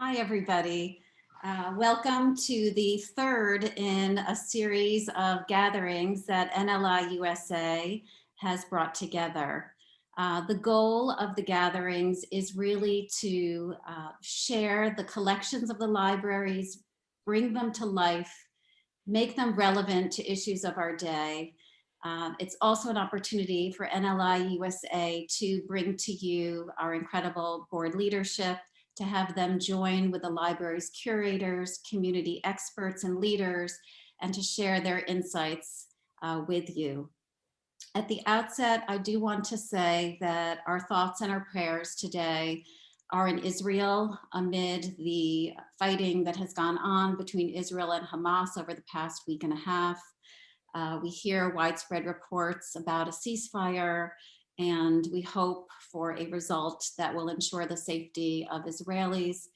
Hi, everybody. Welcome to the third in a series of gatherings that NLI USA has brought together. The goal of the gatherings is really to share the collections of the libraries, bring them to life, make them relevant to issues of our day. It's also an opportunity for NLI USA to bring to you our incredible board leadership, to have them join with the library's curators, community experts, and leaders, and to share their insights with you. At the outset, I do want to say that our thoughts and our prayers today are in Israel amid the fighting that has gone on between Israel and Hamas over the past week and a half. We hear widespread reports about a ceasefire, and we hope for a result that will ensure the safety of Israelis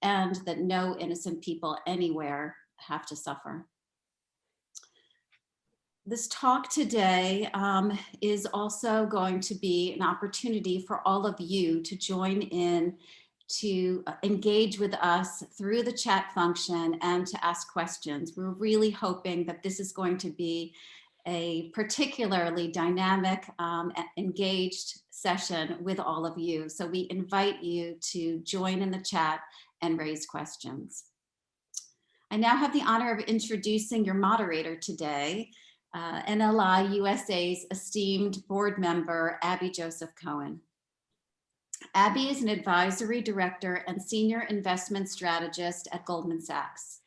and that no innocent people anywhere have to suffer. This talk today is also going to be an opportunity for all of you to join in, to engage with us through the chat function and to ask questions. We're really hoping that this is going to be a particularly dynamic, engaged session with all of you. So we invite you to join in the chat and raise questions. I now have the honor of introducing your moderator today, NLI USA's esteemed board member, Abby Joseph Cohen. Abby is an advisory director and senior investment strategist at Goldman Sachs.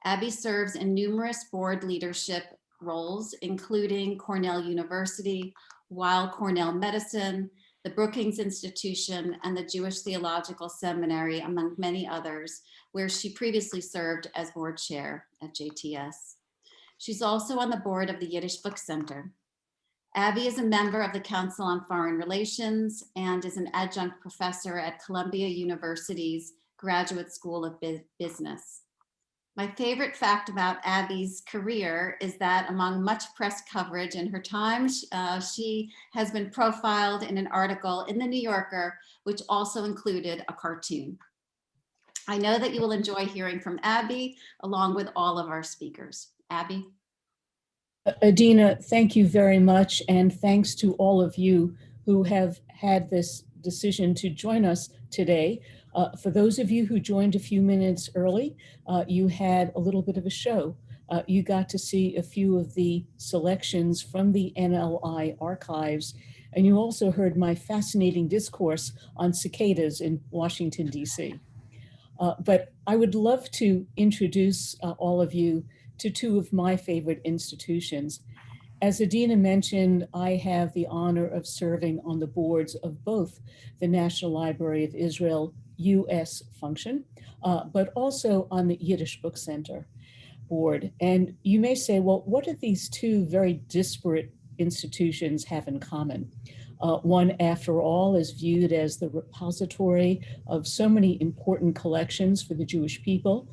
Abby serves in numerous board leadership roles, including Cornell University, Weill Cornell Medicine, the Brookings Institution, and the Jewish Theological Seminary, among many others, where she previously served as board chair at JTS. She's also on the board of the Yiddish Book Center. Abby is a member of the Council on Foreign Relations and is an adjunct professor at Columbia University's Graduate School of Business. My favorite fact about Abby's career is that among much press coverage in her time, she has been profiled in an article in the New Yorker, which also included a cartoon. I know that you will enjoy hearing from Abby along with all of our speakers. Abby. Adina, thank you very much. And thanks to all of you who have had this decision to join us today. For those of you who joined a few minutes early, you had a little bit of a show. You got to see a few of the selections from the NLI archives, and you also heard my fascinating discourse on cicadas in Washington, D.C. But I would love to introduce all of you to two of my favorite institutions. As Adina mentioned, I have the honor of serving on the boards of both the National Library of Israel U.S. function, but also on the Yiddish Book Center board. And you may say, well, what do these two very disparate institutions have in common? One, after all, is viewed as the repository of so many important collections for the Jewish people,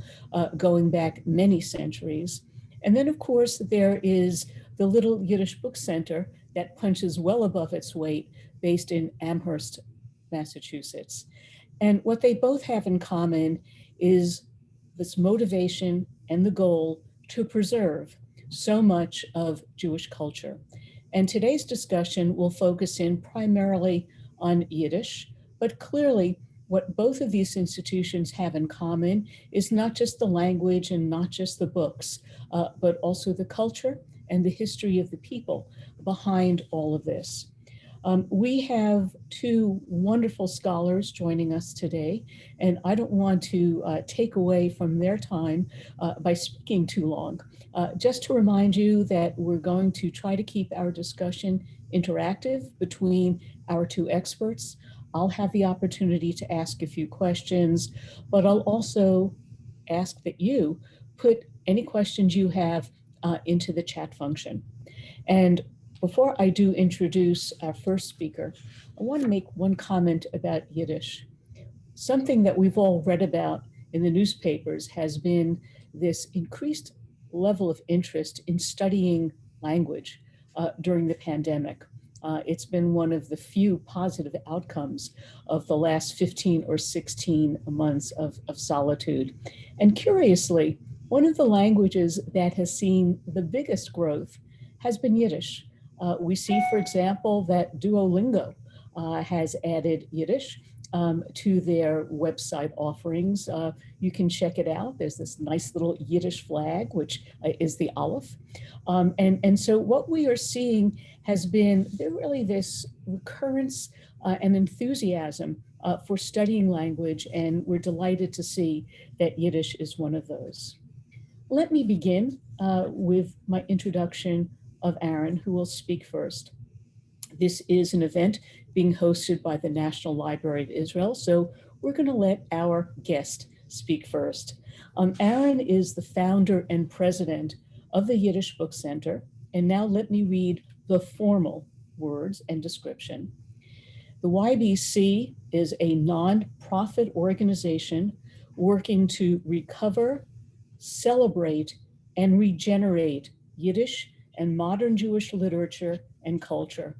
going back many centuries. And then, of course, there is the little Yiddish Book Center that punches well above its weight, based in Amherst, Massachusetts. And what they both have in common is this motivation and the goal to preserve so much of Jewish culture. And today's discussion will focus in primarily on Yiddish, but clearly what both of these institutions have in common is not just the language and not just the books, but also the culture and the history of the people behind all of this. We have two wonderful scholars joining us today, and I don't want to take away from their time by speaking too long. Just to remind you that we're going to try to keep our discussion interactive between our two experts. I'll have the opportunity to ask a few questions, but I'll also ask that you put any questions you have into the chat function. And before I do introduce our first speaker, I want to make one comment about Yiddish. Something that we've all read about in the newspapers has been this increased level of interest in studying language during the pandemic. It's been one of the few positive outcomes of the last 15 or 16 months of solitude. And curiously, one of the languages that has seen the biggest growth has been Yiddish. We see, for example, that Duolingo has added Yiddish to their website offerings. You can check it out. There's this nice little Yiddish flag, which is the Aleph. And so what we are seeing has been really this recurrence and enthusiasm for studying language, and we're delighted to see that Yiddish is one of those. Let me begin with my introduction of Aaron, who will speak first. This is an event being hosted by the National Library of Israel, so we're going to let our guest speak first. Aaron is the founder and president of the Yiddish Book Center, and now let me read the formal words and description. The YBC is a non-profit organization working to recover, celebrate, and regenerate Yiddish and modern Jewish literature and culture.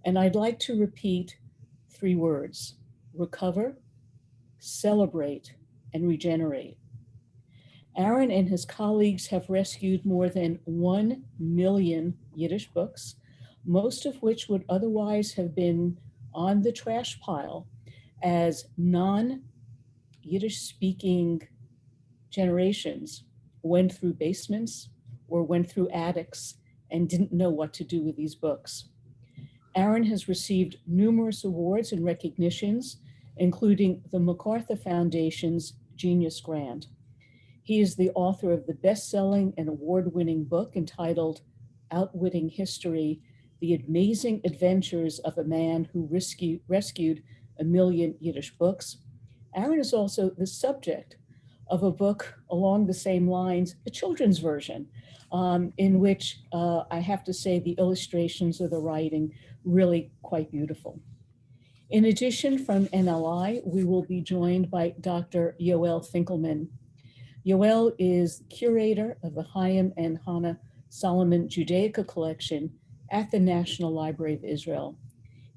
And I'd like to repeat 3 words: recover, celebrate, and regenerate. Aaron and his colleagues have rescued more than 1 million Yiddish books, most of which would otherwise have been on the trash pile as non-Yiddish speaking generations went through basements or went through attics and didn't know what to do with these books. Aaron has received numerous awards and recognitions, including the MacArthur Foundation's Genius Grant. He is the author of the best-selling and award-winning book entitled Outwitting History: The Amazing Adventures of a Man Who Rescued a Million Yiddish Books. Aaron is also the subject of a book along the same lines, a children's version, in which I have to say the illustrations of the writing really quite beautiful. In addition, from NLI, we will be joined by Dr. Yoel Finkelman. Yoel is curator of the Chaim and Hannah Solomon Judaica collection at the National Library of Israel.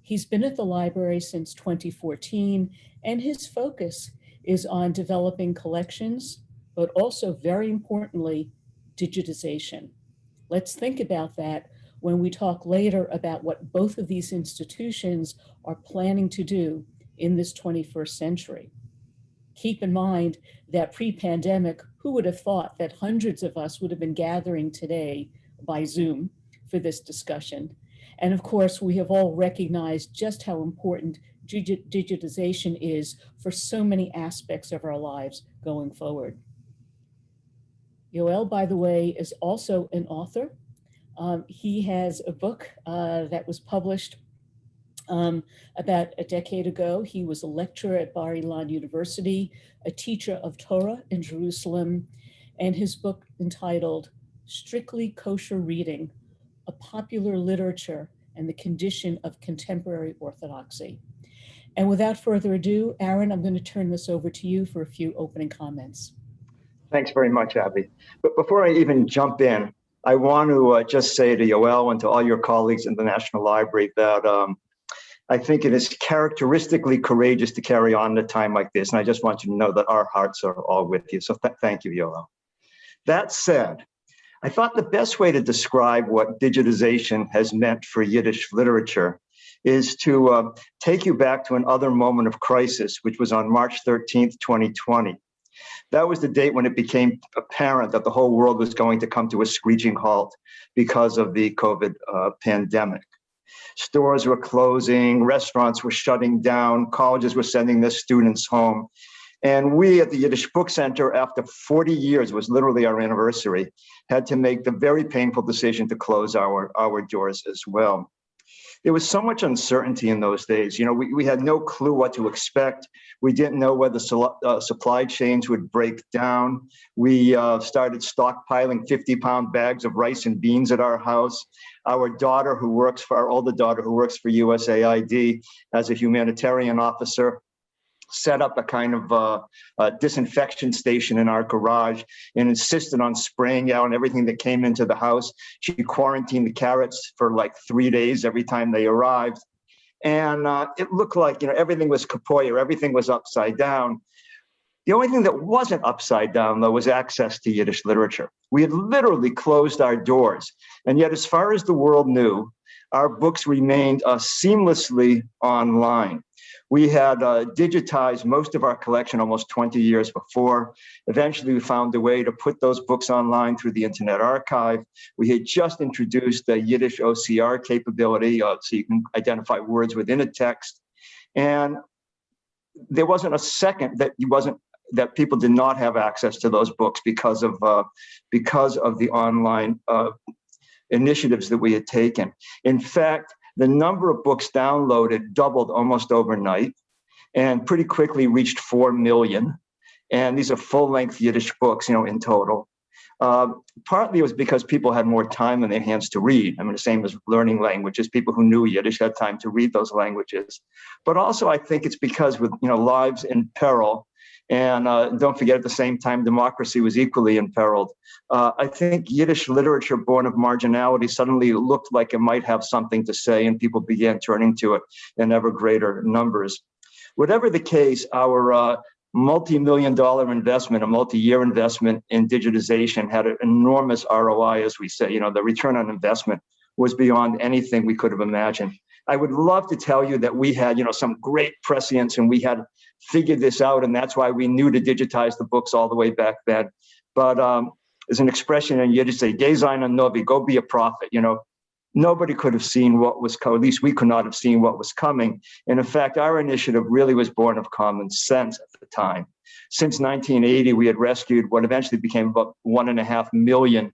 He's been at the library since 2014, and his focus is on developing collections, but also very importantly, digitization. Let's think about that when we talk later about what both of these institutions are planning to do in this 21st century. Keep in mind that pre-pandemic, who would have thought that hundreds of us would have been gathering today by Zoom for this discussion? And of course, we have all recognized just how important digitization is for so many aspects of our lives going forward. Yoel, by the way, is also an author. He has a book that was published about a decade ago. He was a lecturer at Bar Ilan University, a teacher of Torah in Jerusalem, and his book entitled Strictly Kosher Reading: A Popular Literature and the Condition of Contemporary Orthodoxy. And without further ado, Aaron, I'm going to turn this over to you for a few opening comments. Thanks very much, Abby. But before I even jump in, I want to just say to Yoel and to all your colleagues in the National Library that I think it is characteristically courageous to carry on at a time like this. And I just want you to know that our hearts are all with you. So thank you, Yoel. That said, I thought the best way to describe what digitization has meant for Yiddish literature is to take you back to another moment of crisis, which was on March 13th, 2020. That was the date when it became apparent that the whole world was going to come to a screeching halt because of the COVID pandemic. Stores were closing, restaurants were shutting down, colleges were sending their students home. And we at the Yiddish Book Center, after 40 years, was literally our anniversary, had to make the very painful decision to close our doors as well. There was so much uncertainty in those days. You know, we had no clue what to expect. We didn't know whether supply chains would break down. We started stockpiling 50-pound bags of rice and beans at our house. Our older daughter who works for USAID as a humanitarian officer, set up a kind of disinfection station in our garage and insisted on spraying out everything that came into the house. She quarantined the carrots for like 3 days every time they arrived. And it looked like, everything was kapoya, everything was upside down. The only thing that wasn't upside down, though, was access to Yiddish literature. We had literally closed our doors. And yet, as far as the world knew, our books remained seamlessly online. We had digitized most of our collection almost 20 years before. Eventually, we found a way to put those books online through the Internet Archive. We had just introduced the Yiddish OCR capability, so you can identify words within a text. And there wasn't a second that people did not have access to those books because of the online initiatives that we had taken. In fact, the number of books downloaded doubled almost overnight and pretty quickly reached 4 million. And these are full-length Yiddish books, in total. Partly it was because people had more time in their hands to read. I mean, the same as learning languages. People who knew Yiddish had time to read those languages. But also, I think it's because with lives in peril, and don't forget, at the same time, democracy was equally imperiled. I think Yiddish literature born of marginality suddenly looked like it might have something to say, and people began turning to it in ever greater numbers. Whatever the case, our multi-million-dollar investment, a multi-year investment in digitization had an enormous ROI, as we say. The return on investment was beyond anything we could have imagined. I would love to tell you that we had, some great prescience and we had figured this out, and that's why we knew to digitize the books all the way back then. But there's an expression in Yiddish, say, "Geh sein ein Novi," go be a prophet. Nobody could have seen what was coming. At least we could not have seen what was coming. And in fact, our initiative really was born of common sense at the time. Since 1980, we had rescued what eventually became about 1.5 million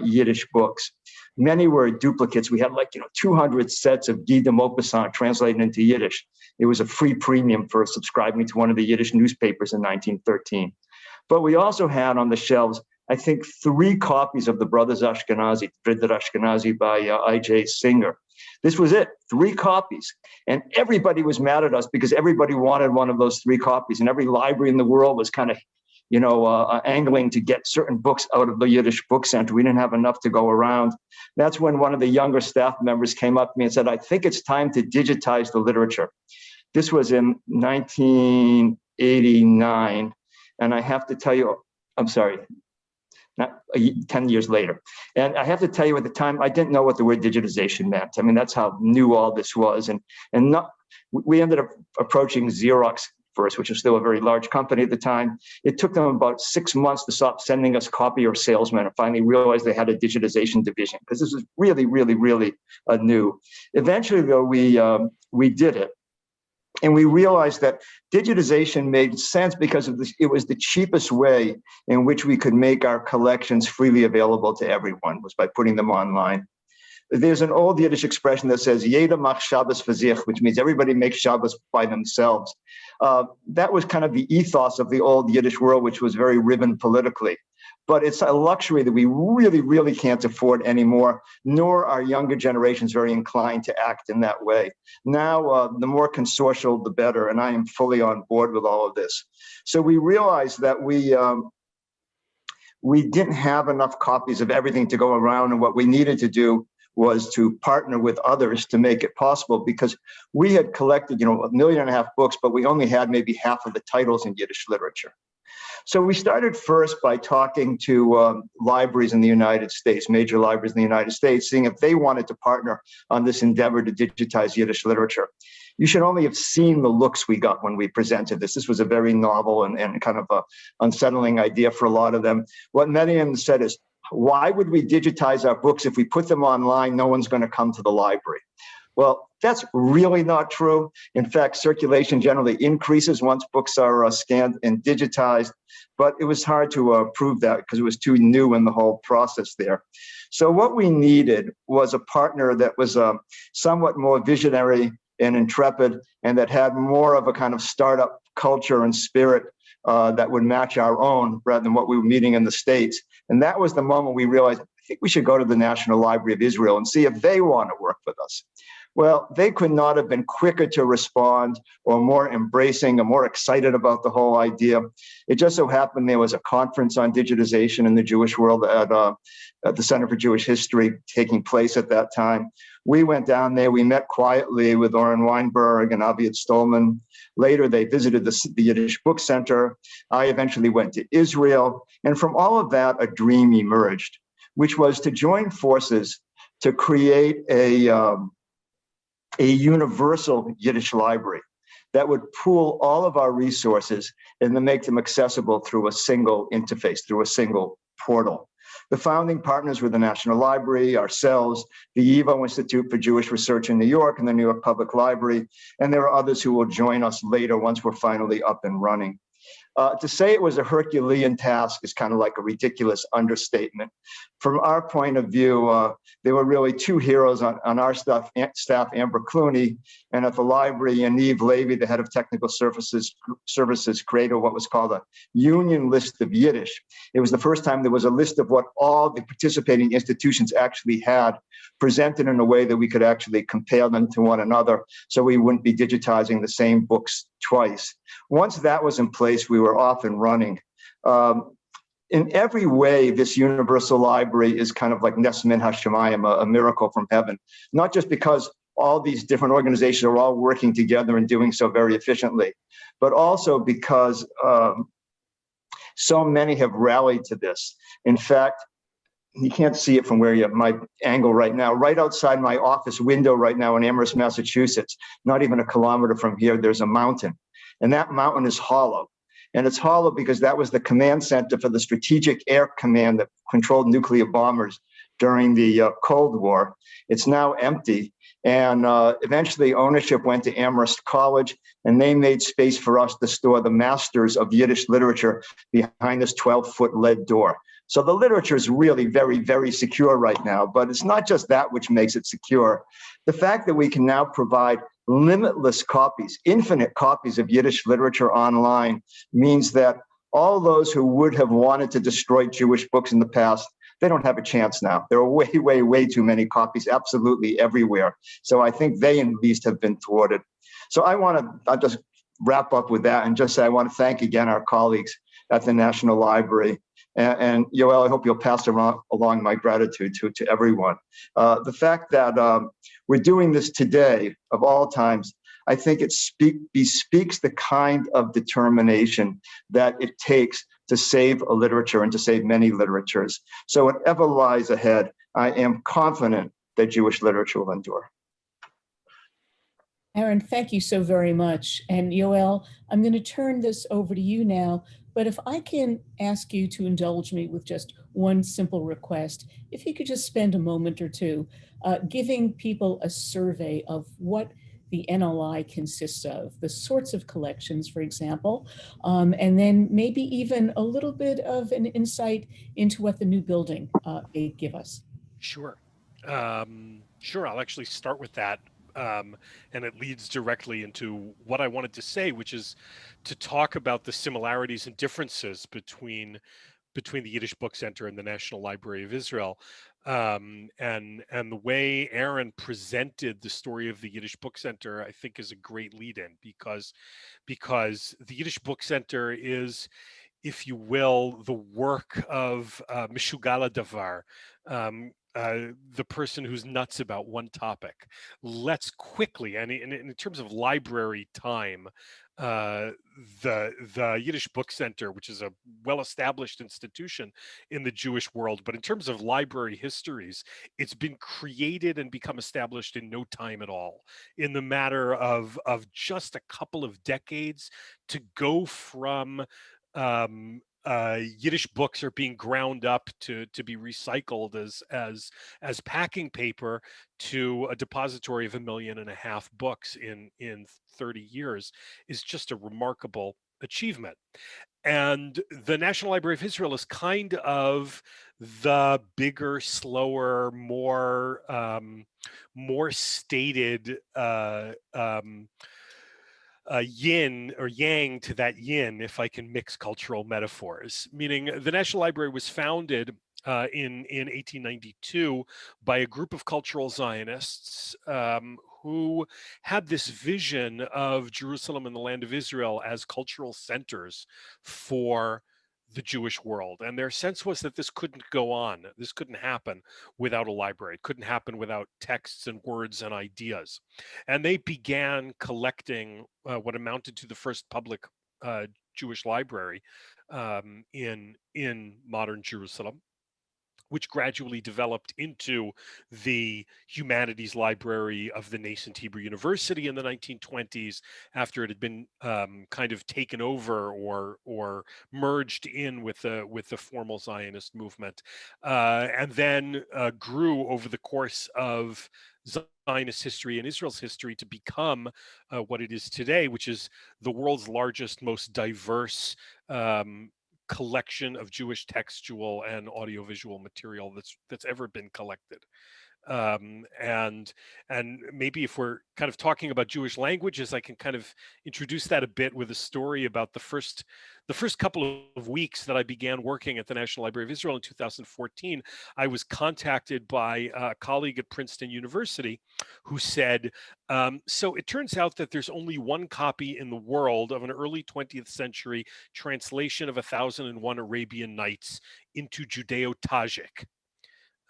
Yiddish books. Many were duplicates. We had 200 sets of Guy de Maupassant translated into Yiddish. It was a free premium for subscribing to one of the Yiddish newspapers in 1913. But we also had on the shelves, I think, 3 copies of the Brothers Ashkenazi, Frieder Ashkenazi by I.J. Singer. This was it, 3 copies. And everybody was mad at us because everybody wanted one of those 3 copies. And every library in the world was kind of, angling to get certain books out of the Yiddish Book Center. We didn't have enough to go around. That's when one of the younger staff members came up to me and said, "I think it's time to digitize the literature." This was in 1989. And I have to tell you, I'm sorry, not 10 years later. And I have to tell you, at the time, I didn't know what the word digitization meant. I mean, that's how new all this was. We ended up approaching Xerox first, which was still a very large company at the time. It took them about 6 months to stop sending us copier salesmen and finally realized they had a digitization division, because this was really, really, really new. Eventually, though, we did it. And we realized that digitization made sense because it was the cheapest way in which we could make our collections freely available to everyone, was by putting them online. There's an old Yiddish expression that says, "Jeder macht Shabbos für sich," which means everybody makes Shabbos by themselves. That was kind of the ethos of the old Yiddish world, which was very riven politically. But it's a luxury that we really, really can't afford anymore, nor are younger generations very inclined to act in that way. Now, the more consortial, the better, and I am fully on board with all of this. So we realized that we didn't have enough copies of everything to go around, and what we needed to do was to partner with others to make it possible, because we had collected, 1.5 million books, but we only had maybe half of the titles in Yiddish literature. So we started first by talking to libraries in the United States, major libraries in the United States, seeing if they wanted to partner on this endeavor to digitize Yiddish literature. You should only have seen the looks we got when we presented this. This was a very novel and kind of a unsettling idea for a lot of them. What many of them said is, "Why would we digitize our books if we put them online? No one's going to come to the library." Well, that's really not true. In fact, circulation generally increases once books are scanned and digitized, but it was hard to prove that because it was too new in the whole process there. So what we needed was a partner that was somewhat more visionary and intrepid, and that had more of a kind of startup culture and spirit that would match our own rather than what we were meeting in the States. And that was the moment we realized, I think we should go to the National Library of Israel and see if they want to work with us. Well, they could not have been quicker to respond or more embracing or more excited about the whole idea. It just so happened there was a conference on digitization in the Jewish world at the Center for Jewish History taking place at that time. We went down there, we met quietly with Oren Weinberg and Aviad Stolman. Later, they visited the Yiddish Book Center. I eventually went to Israel. And from all of that, a dream emerged, which was to join forces to create a universal Yiddish library that would pool all of our resources and then make them accessible through a single interface, through a single portal. The founding partners were the National Library, ourselves, the YIVO Institute for Jewish Research in New York, and the New York Public Library, and there are others who will join us later once we're finally up and running. To say it was a Herculean task is kind of like a ridiculous understatement. From our point of view, there were really two heroes on our staff, Amber Clooney, and at the library, Yaniv Levy, the head of technical services, created what was called a union list of Yiddish. It was the first time there was a list of what all the participating institutions actually had, presented in a way that we could actually compare them to one another, so we wouldn't be digitizing the same books twice. Once that was in place, we were off and running. In every way, this universal library is kind of like Nes min Hashemayim, a miracle from heaven, not just because all these different organizations are all working together and doing so very efficiently, but also because so many have rallied to this. In fact, you can't see it from where you have my angle right now. Right outside my office window right now in Amherst, Massachusetts, not even a kilometer from here, there's a mountain. And that mountain is hollow. And it's hollow because that was the command center for the Strategic Air Command that controlled nuclear bombers during the Cold War. It's now empty. And eventually ownership went to Amherst College, and they made space for us to store the masters of Yiddish literature behind this 12-foot lead door. So the literature is really very, very secure right now, but it's not just that which makes it secure. The fact that we can now provide limitless copies, infinite copies of Yiddish literature online means that all those who would have wanted to destroy Jewish books in the past, they don't have a chance now. There are way, way, way too many copies absolutely everywhere. So I think they at least have been thwarted. So I'll just wrap up with that and just say I want to thank again our colleagues at the National Library. And Yoel, I hope you'll pass along my gratitude to everyone. The fact that we're doing this today, of all times, I think it bespeaks the kind of determination that it takes to save a literature and to save many literatures. So whatever lies ahead, I am confident that Jewish literature will endure. Aaron, thank you so very much. And Yoel, I'm going to turn this over to you now. But if I can ask you to indulge me with just one simple request, if you could just spend a moment or two giving people a survey of what the NLI consists of, the sorts of collections, for example, and then maybe even a little bit of an insight into what the new building may give us. Sure. Sure, I'll actually start with that. And it leads directly into what I wanted to say, which is to talk about the similarities and differences between the Yiddish Book Center and the National Library of Israel. And the way Aaron presented the story of the Yiddish Book Center, I think, is a great lead-in because the Yiddish Book Center is, if you will, the work of Mishugala Davar, the person who's nuts about one topic. Let's quickly, and in terms of library time, the Yiddish Book Center, which is a well-established institution in the Jewish world, but in terms of library histories, it's been created and become established in no time at all, in the matter of just a couple of decades, to go from Yiddish books are being ground up to be recycled as packing paper to a depository of 1.5 million books in 30 years is just a remarkable achievement. And the National Library of Israel is kind of the bigger, slower, more stated yin or yang to that yin, if I can mix cultural metaphors, meaning the National Library was founded in 1892 by a group of cultural Zionists who had this vision of Jerusalem and the land of Israel as cultural centers for the Jewish world. And their sense was that this couldn't go on. This couldn't happen without a library. It couldn't happen without texts and words and ideas. And they began collecting what amounted to the first public Jewish library in modern Jerusalem, which gradually developed into the humanities library of the nascent Hebrew University in the 1920s, after it had been kind of taken over or merged in with the formal Zionist movement, and then grew over the course of Zionist history and Israel's history to become what it is today, which is the world's largest, most diverse collection of Jewish textual and audiovisual material that's ever been collected. And maybe if we're kind of talking about Jewish languages, I can kind of introduce that a bit with a story about the first couple of weeks that I began working at the National Library of Israel in 2014. I was contacted by a colleague at Princeton University who said, so it turns out that there's only one copy in the world of an early 20th century translation of 1001 Arabian Nights into Judeo-Tajik.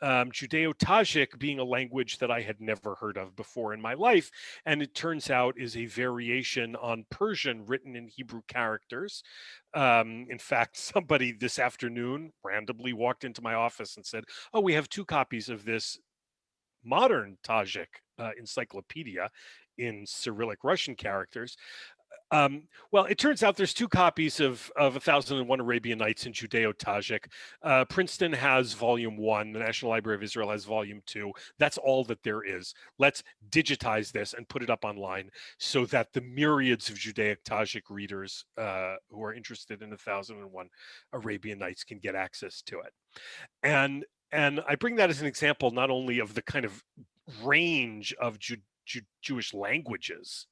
Judeo-Tajik being a language that I had never heard of before in my life, and it turns out is a variation on Persian written in Hebrew characters. In fact, somebody this afternoon randomly walked into my office and said, "Oh, we have two copies of this modern Tajik encyclopedia in Cyrillic Russian characters." Well, it turns out there's two copies of 1001 Arabian Nights in Judeo-Tajik. Princeton has volume 1. The National Library of Israel has volume 2. That's all that there is. Let's digitize this and put it up online so that the myriads of Judaic-Tajik readers who are interested in 1001 Arabian Nights can get access to it. And I bring that as an example not only of the kind of range of Jewish languages.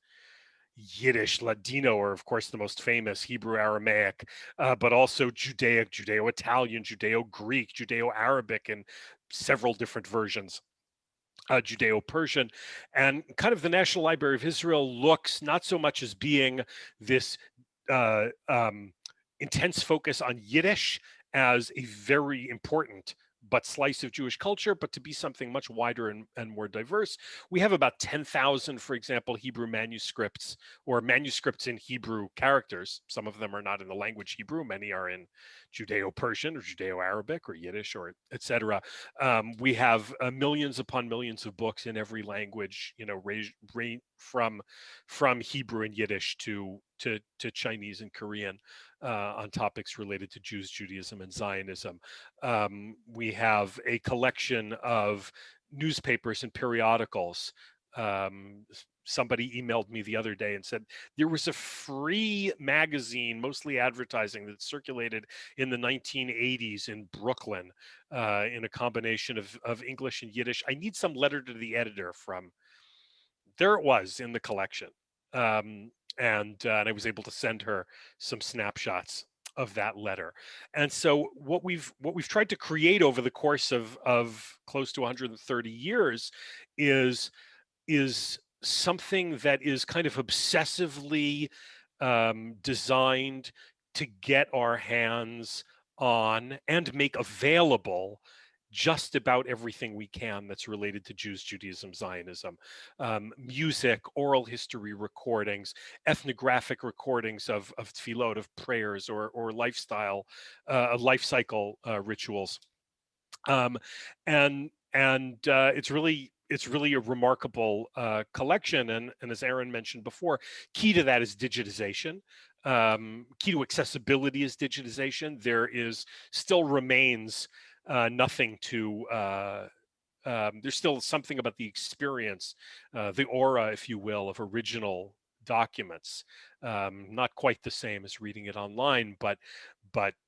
Yiddish, Ladino are, of course, the most famous, Hebrew, Aramaic, but also Judaic, Judeo-Italian, Judeo-Greek, Judeo-Arabic, and several different versions, Judeo-Persian. And kind of the National Library of Israel looks not so much as being this intense focus on Yiddish as a very important but slice of Jewish culture, but to be something much wider and more diverse. We have about 10,000, for example, Hebrew manuscripts or manuscripts in Hebrew characters. Some of them are not in the language Hebrew. Many are in Judeo-Persian or Judeo-Arabic or Yiddish or etc. We have millions upon millions of books in every language, you know, from Hebrew and Yiddish to Chinese and Korean on topics related to Jews, Judaism, and Zionism. We have a collection of newspapers and periodicals. Somebody emailed me the other day and said there was a free magazine, mostly advertising, that circulated in the 1980s in Brooklyn in a combination of English and Yiddish. I need some letter to the editor from. There it was in the collection. And I was able to send her some snapshots of that letter. And so what we've tried to create over the course of close to 130 years is something that is kind of obsessively designed to get our hands on and make available just about everything we can that's related to Jews, Judaism, Zionism, music, oral history recordings, ethnographic recordings of tefillot, of prayers, or lifestyle, life cycle rituals, and it's really a remarkable collection. And as Aaron mentioned before, key to that is digitization. Key to accessibility is digitization. There still remains nothing to there's still something about the experience, the aura, if you will, of original documents. Not quite the same as reading it online, but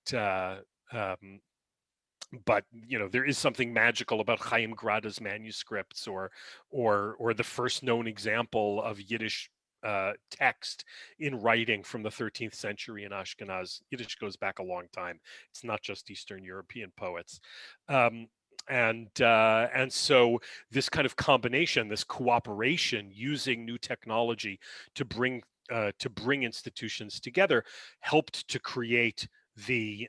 you know, there is something magical about Chaim Grada's manuscripts or the first known example of Yiddish text in writing from the 13th century in Ashkenaz. Yiddish goes back a long time. It's not just Eastern European poets. and so this kind of combination, this cooperation, using new technology to bring institutions together, helped to create the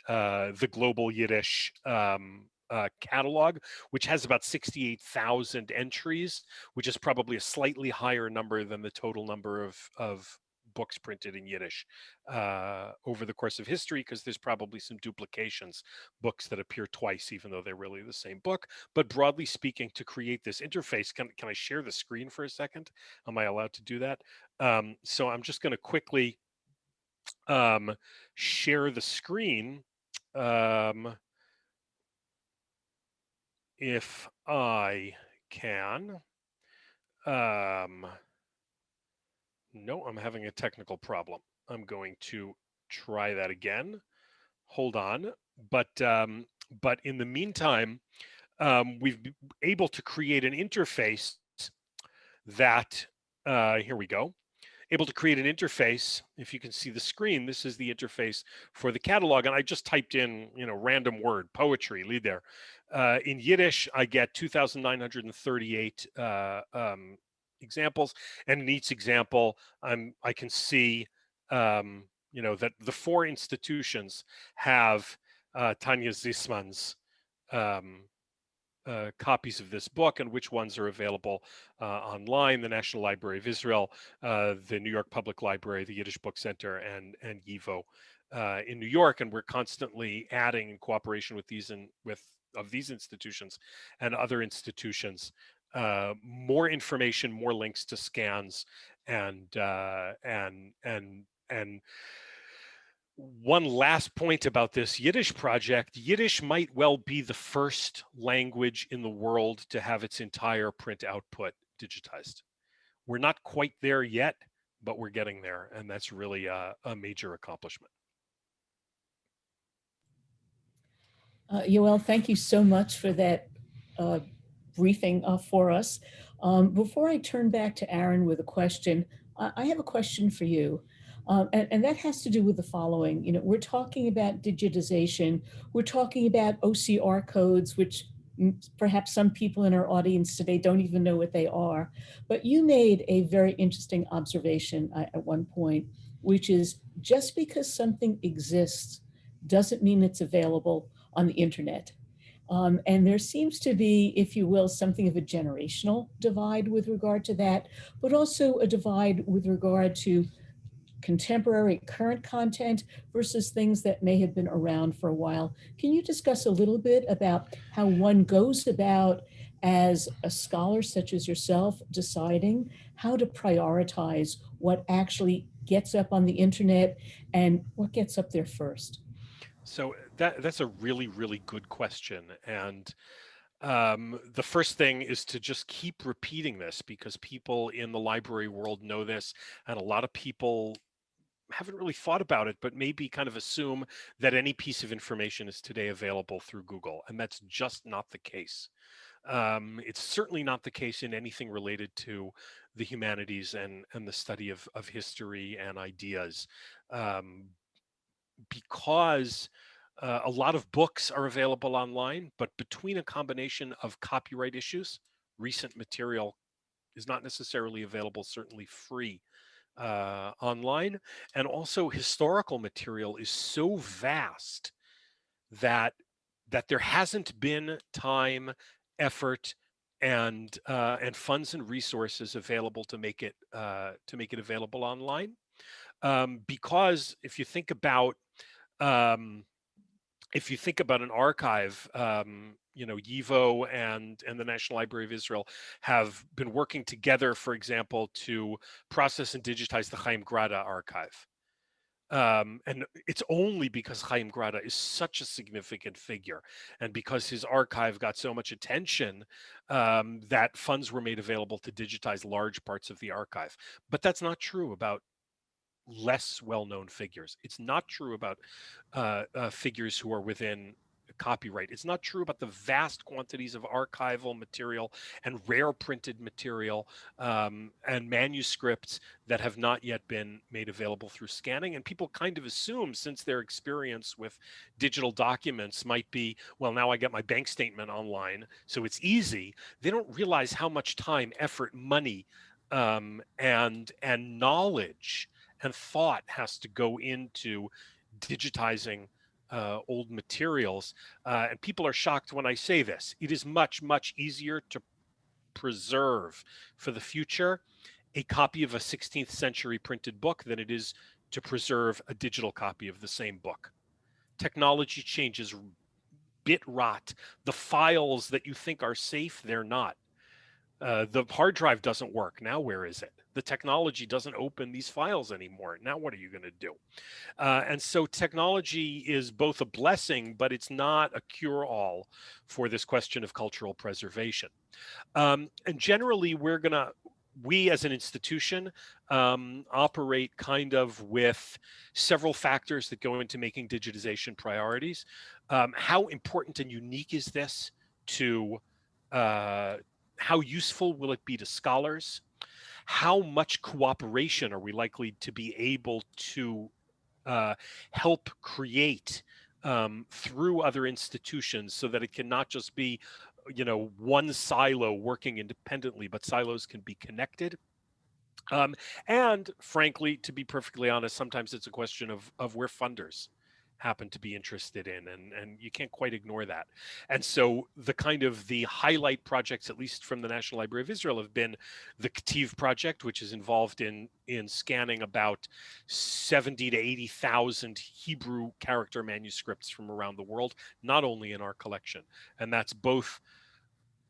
global Yiddish catalog, which has about 68,000 entries, which is probably a slightly higher number than the total number of books printed in Yiddish over the course of history, because there's probably some duplications, books that appear twice, even though they're really the same book. But broadly speaking, to create this interface, can I share the screen for a second? Am I allowed to do that? So I'm just going to quickly share the screen. If I can. No, I'm having a technical problem. I'm going to try that again. Hold on. But in the meantime, we've been able to create an interface that, here we go, able to create an interface. If you can see the screen, this is the interface for the catalog. And I just typed in, random word, poetry, lead there. In Yiddish, I get 2,938 examples. And in each example, I can see, that the four institutions have Tanya Zisman's copies of this book, and which ones are available online: the National Library of Israel, the New York Public Library, the Yiddish Book Center, and YIVO in New York. And we're constantly adding, in cooperation with these institutions and other institutions, more information, more links to scans, and one last point about this Yiddish project: Yiddish might well be the first language in the world to have its entire print output digitized. We're not quite there yet, but we're getting there, and that's really a major accomplishment. Yoel, thank you so much for that briefing for us. Before I turn back to Aaron with a question, I have a question for you. And that has to do with the following. We're talking about digitization. We're talking about OCR codes, which perhaps some people in our audience today don't even know what they are. But you made a very interesting observation at one point, which is just because something exists doesn't mean it's available on the internet. And there seems to be, if you will, something of a generational divide with regard to that, but also a divide with regard to contemporary current content versus things that may have been around for a while. Can you discuss a little bit about how one goes about, as a scholar such as yourself, deciding how to prioritize what actually gets up on the internet and what gets up there first? So that's a really, really good question. And the first thing is to just keep repeating this, because people in the library world know this, and a lot of people haven't really thought about it, but maybe kind of assume that any piece of information is today available through Google, and that's just not the case. It's certainly not the case in anything related to the humanities and the study of history and ideas, because a lot of books are available online, but between a combination of copyright issues, recent material is not necessarily available, certainly free, online, and also historical material is so vast that there hasn't been time, effort, and funds and resources available to make it available online. Because if you think about um, an archive, YIVO and the National Library of Israel have been working together, for example, to process and digitize the Chaim Grada archive. And it's only because Chaim Grada is such a significant figure, and because his archive got so much attention, that funds were made available to digitize large parts of the archive. But that's not true about less well-known figures. It's not true about figures who are within copyright. It's not true about the vast quantities of archival material and rare printed material and manuscripts that have not yet been made available through scanning. And people kind of assume, since their experience with digital documents might be, well, now I get my bank statement online, so it's easy. They don't realize how much time, effort, money, and knowledge and thought has to go into digitizing old materials. And people are shocked when I say this. It is much, much easier to preserve for the future a copy of a 16th century printed book than it is to preserve a digital copy of the same book. Technology changes bit rot. The files that you think are safe, they're not. The hard drive doesn't work. Now, where is it? The technology doesn't open these files anymore. Now, what are you going to do? And so technology is both a blessing, but it's not a cure-all for this question of cultural preservation. And generally, we as an institution operate kind of with several factors that go into making digitization priorities. How important and unique is this to how useful will it be to scholars? How much cooperation are we likely to be able to help create through other institutions, so that it can not just be, one silo working independently, but silos can be connected? And frankly, to be perfectly honest, sometimes it's a question of where funders happen to be interested in, and you can't quite ignore that. And so the highlight projects, at least from the National Library of Israel, have been the Kativ Project, which is involved in scanning about 70 to 80,000 Hebrew character manuscripts from around the world, not only in our collection. And that's both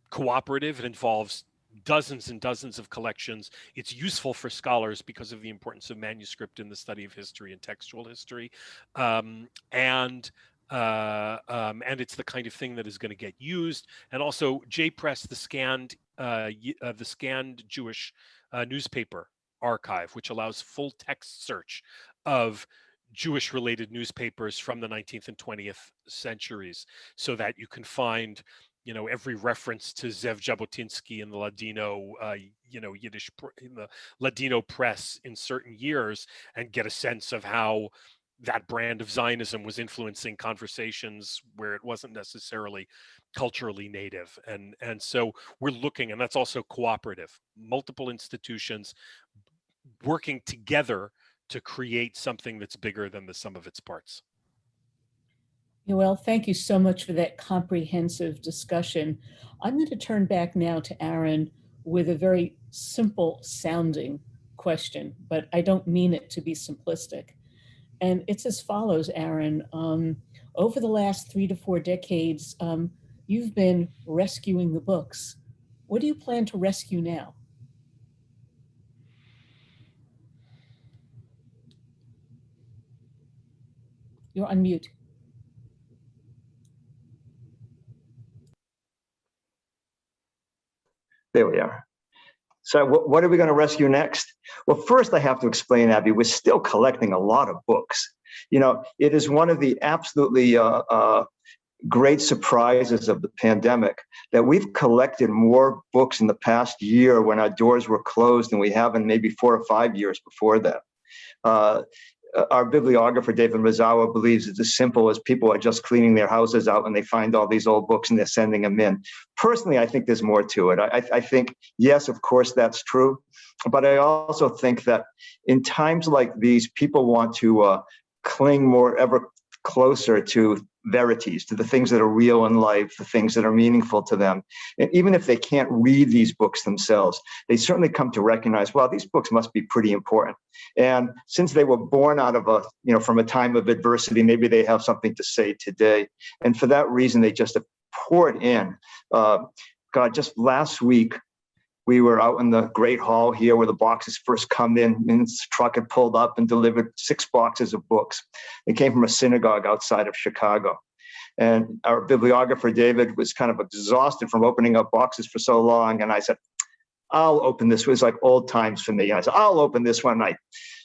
cooperative. It involves dozens and dozens of collections. It's useful for scholars because of the importance of manuscript in the study of history and textual history, and it's the kind of thing that is going to get used. And also, JPress, the scanned Jewish newspaper archive, which allows full text search of Jewish-related newspapers from the 19th and 20th centuries, so that you can find every reference to Zev Jabotinsky in the Ladino, Yiddish, in the Ladino press in certain years, and get a sense of how that brand of Zionism was influencing conversations where it wasn't necessarily culturally native. And so we're looking, and that's also cooperative, multiple institutions working together to create something that's bigger than the sum of its parts. Yoel, thank you so much for that comprehensive discussion. I'm going to turn back now to Aaron with a very simple sounding question, but I don't mean it to be simplistic. And it's as follows, Aaron. Over the last 3 to 4 decades, you've been rescuing the books. What do you plan to rescue now? You're on mute. There we are. So what are we going to rescue next? Well, first I have to explain, Abby, we're still collecting a lot of books. It is one of the absolutely great surprises of the pandemic that we've collected more books in the past year when our doors were closed than we have in maybe 4 or 5 years before that. Our bibliographer, David Mazawa, believes it's as simple as people are just cleaning their houses out and they find all these old books and they're sending them in. Personally, I think there's more to it. I think, yes, of course, that's true. But I also think that in times like these, people want to cling ever closer to verities, to the things that are real in life, the things that are meaningful to them. And even if they can't read these books themselves, they certainly come to recognize, well, these books must be pretty important. And since they were born out of from a time of adversity, maybe they have something to say today. And for that reason, they just have poured in. Just last week, we were out in the Great Hall here where the boxes first come in, and this truck had pulled up and delivered 6 boxes of books. They came from a synagogue outside of Chicago. And our bibliographer, David, was kind of exhausted from opening up boxes for so long. And I said, I'll open this. It was like old times for me. I said, I'll open this one. I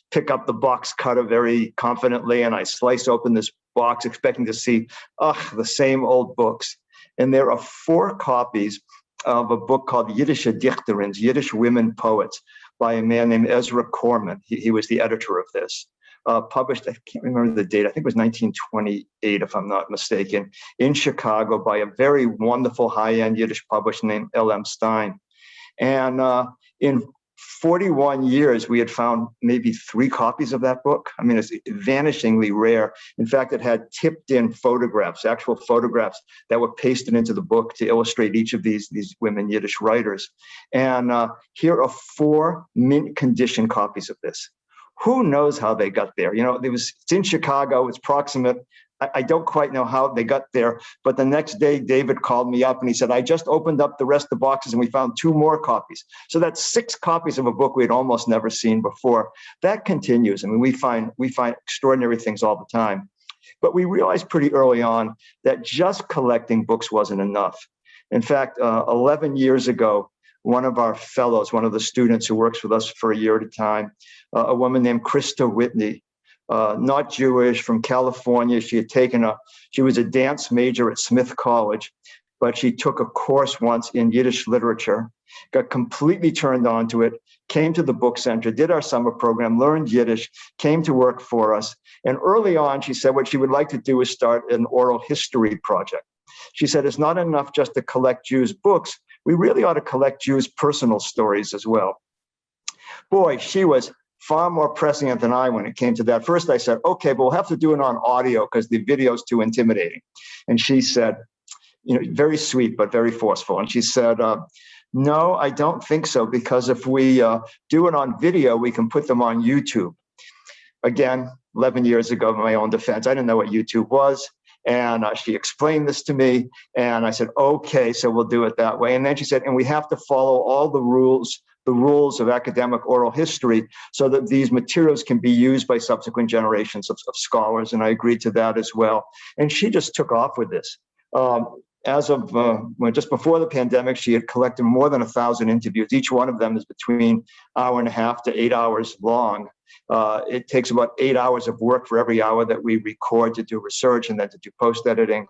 pick up the box cutter very confidently, and I slice open this box expecting to see, the same old books. And there are 4 copies of a book called Yiddish Dichterins, Yiddish Women Poets, by a man named Ezra Corman. He was the editor of this. Published, I can't remember the date, I think it was 1928, if I'm not mistaken, in Chicago by a very wonderful high-end Yiddish publisher named L.M. Stein. And in 41 years, we had found maybe 3 copies of that book. I mean, it's vanishingly rare. In fact, it had tipped in photographs, actual photographs that were pasted into the book to illustrate each of these women Yiddish writers. And here are 4 mint condition copies of this. Who knows how they got there? You know, it's in Chicago, it's proximate. I don't quite know how they got there, but the next day, David called me up and he said, I just opened up the rest of the boxes and we found 2 more copies. So that's 6 copies of a book we'd almost never seen before. That continues. I mean, we find extraordinary things all the time. But we realized pretty early on that just collecting books wasn't enough. In fact, 11 years ago, one of our fellows, one of the students who works with us for a year at a time, a woman named Christa Whitney, not Jewish, from California. She was a dance major at Smith College, but she took a course once in Yiddish literature, got completely turned on to it, came to the book center, did our summer program, learned Yiddish, came to work for us. And early on, she said what she would like to do is start an oral history project. She said it's not enough just to collect Jews' books. We really ought to collect Jews' personal stories as well. Boy, she was far more prescient than I when it came to that. First, I said, okay, but we'll have to do it on audio because the video is too intimidating. And she said, you know, very sweet, but very forceful. And she said, no, I don't think so, because if we do it on video, we can put them on YouTube. Again, 11 years ago, in my own defense, I didn't know what YouTube was. And she explained this to me. And I said, okay, so we'll do it that way. And then she said, and we have to follow all the rules of academic oral history so that these materials can be used by subsequent generations of scholars. And I agreed to that as well. And she just took off with this. As of just before the pandemic, she had collected more than 1,000 interviews. Each one of them is between 1.5 hours to 8 hours long. It takes about 8 hours of work for every hour that we record to do research and then to do post-editing.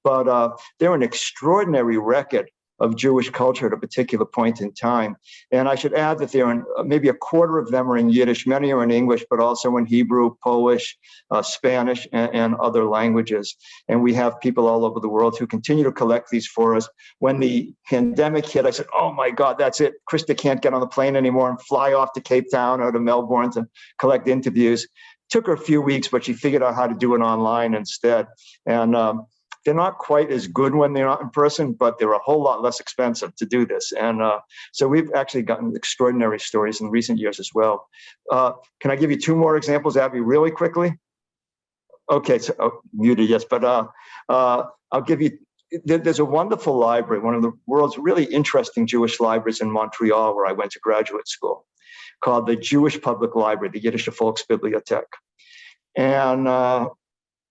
But they're an extraordinary record of Jewish culture at a particular point in time. And I should add that there are maybe a quarter of them are in Yiddish, many are in English, but also in Hebrew, Polish, Spanish, and other languages. And we have people all over the world who continue to collect these for us. When the pandemic hit, I said, oh my God, that's it. Christa can't get on the plane anymore and fly off to Cape Town or to Melbourne to collect interviews. Took her a few weeks, but she figured out how to do it online instead. And they're not quite as good when they're not in person, but they're a whole lot less expensive to do this. And so we've actually gotten extraordinary stories in recent years as well. Can I give you 2 more examples, Abby, really quickly? Okay, so muted, yes, but I'll give you, there's a wonderful library, one of the world's really interesting Jewish libraries in Montreal, where I went to graduate school, called the Jewish Public Library, the Yiddish Volksbibliothek. And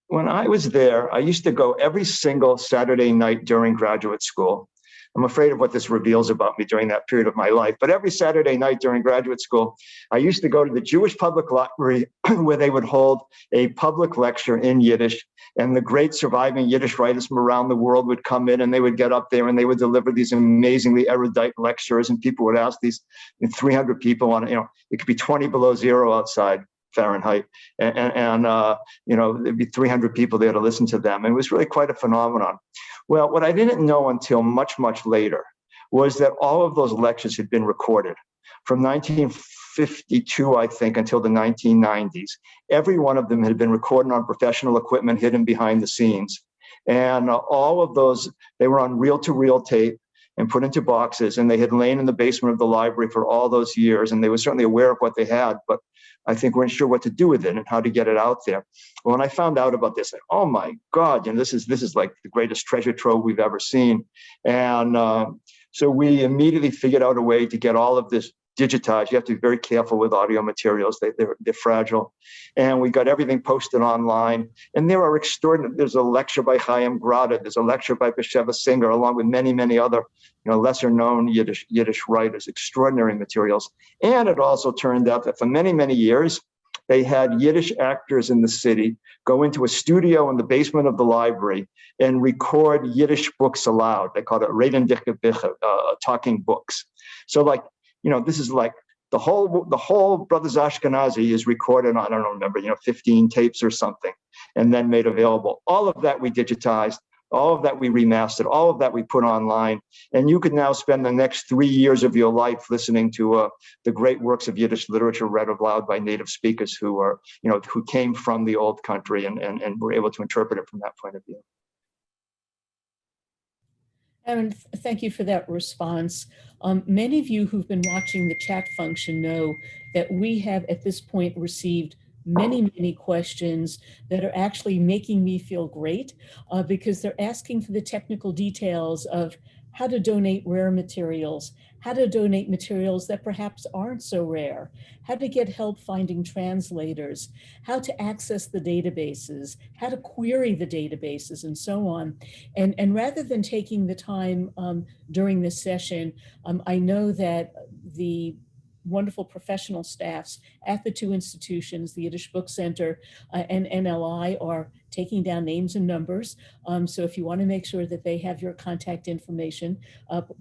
when I was there, I used to go every single Saturday night during graduate school. I'm afraid of what this reveals about me during that period of my life. But every Saturday night during graduate school, I used to go to the Jewish Public Library where they would hold a public lecture in Yiddish. And the great surviving Yiddish writers from around the world would come in and they would get up there and they would deliver these amazingly erudite lectures. And people would ask these 300 people on, it could be 20 below zero outside Fahrenheit. And there'd be 300 people there to listen to them. And it was really quite a phenomenon. Well, what I didn't know until much, much later was that all of those lectures had been recorded from 1952, I think, until the 1990s. Every one of them had been recorded on professional equipment hidden behind the scenes. And all of those, they were on reel-to-reel tape and put into boxes, and they had lain in the basement of the library for all those years, and they were certainly aware of what they had, but I think weren't sure what to do with it and how to get it out there. Well, when I found out about this, oh my God, this is like the greatest treasure trove we've ever seen. And so we immediately figured out a way to get all of this digitized. You have to be very careful with audio materials. They're fragile. And we got everything posted online. And there are extraordinary, there's a lecture by Chaim Grada, there's a lecture by Besheva Singer, along with many, many other lesser known Yiddish writers, extraordinary materials. And it also turned out that for many, many years, They had Yiddish actors in the city go into a studio in the basement of the library and record Yiddish books aloud. They called it Redendike Bücher, talking books. So like, this is like the whole Brothers Ashkenazi is recorded on, I don't remember, 15 tapes or something, and then made available. All of that we digitized, all of that we remastered, all of that we put online. And you could now spend the next 3 years of your life listening to the great works of Yiddish literature read aloud by native speakers who are, who came from the old country and were able to interpret it from that point of view. Aaron, thank you for that response. Many of you who've been watching the chat function know that we have at this point received many questions that are actually making me feel great because they're asking for the technical details of how to donate rare materials, how to donate materials that perhaps aren't so rare, how to get help finding translators, how to access the databases, how to query the databases, and so on. And rather than taking the time during this session, I know that the wonderful professional staffs at the two institutions, the Yiddish Book Center and NLI, are taking down names and numbers. So if you want to make sure that they have your contact information,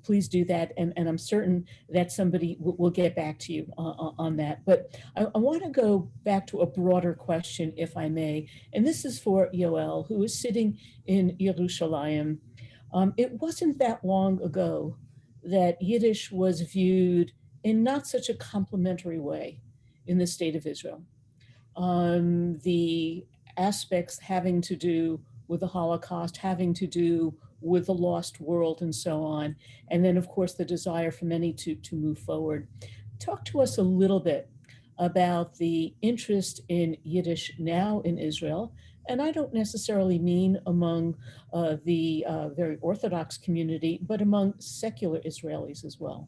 please do that. And I'm certain that somebody will get back to you on that. But I want to go back to a broader question, if I may. And this is for Yoel, who is sitting in Yerushalayim. It wasn't that long ago that Yiddish was viewed in not such a complimentary way in the state of Israel. The aspects having to do with the Holocaust, having to do with the lost world and so on. And then of course, the desire for many to move forward. Talk to us a little bit about the interest in Yiddish now in Israel. And I don't necessarily mean among the very Orthodox community, but among secular Israelis as well.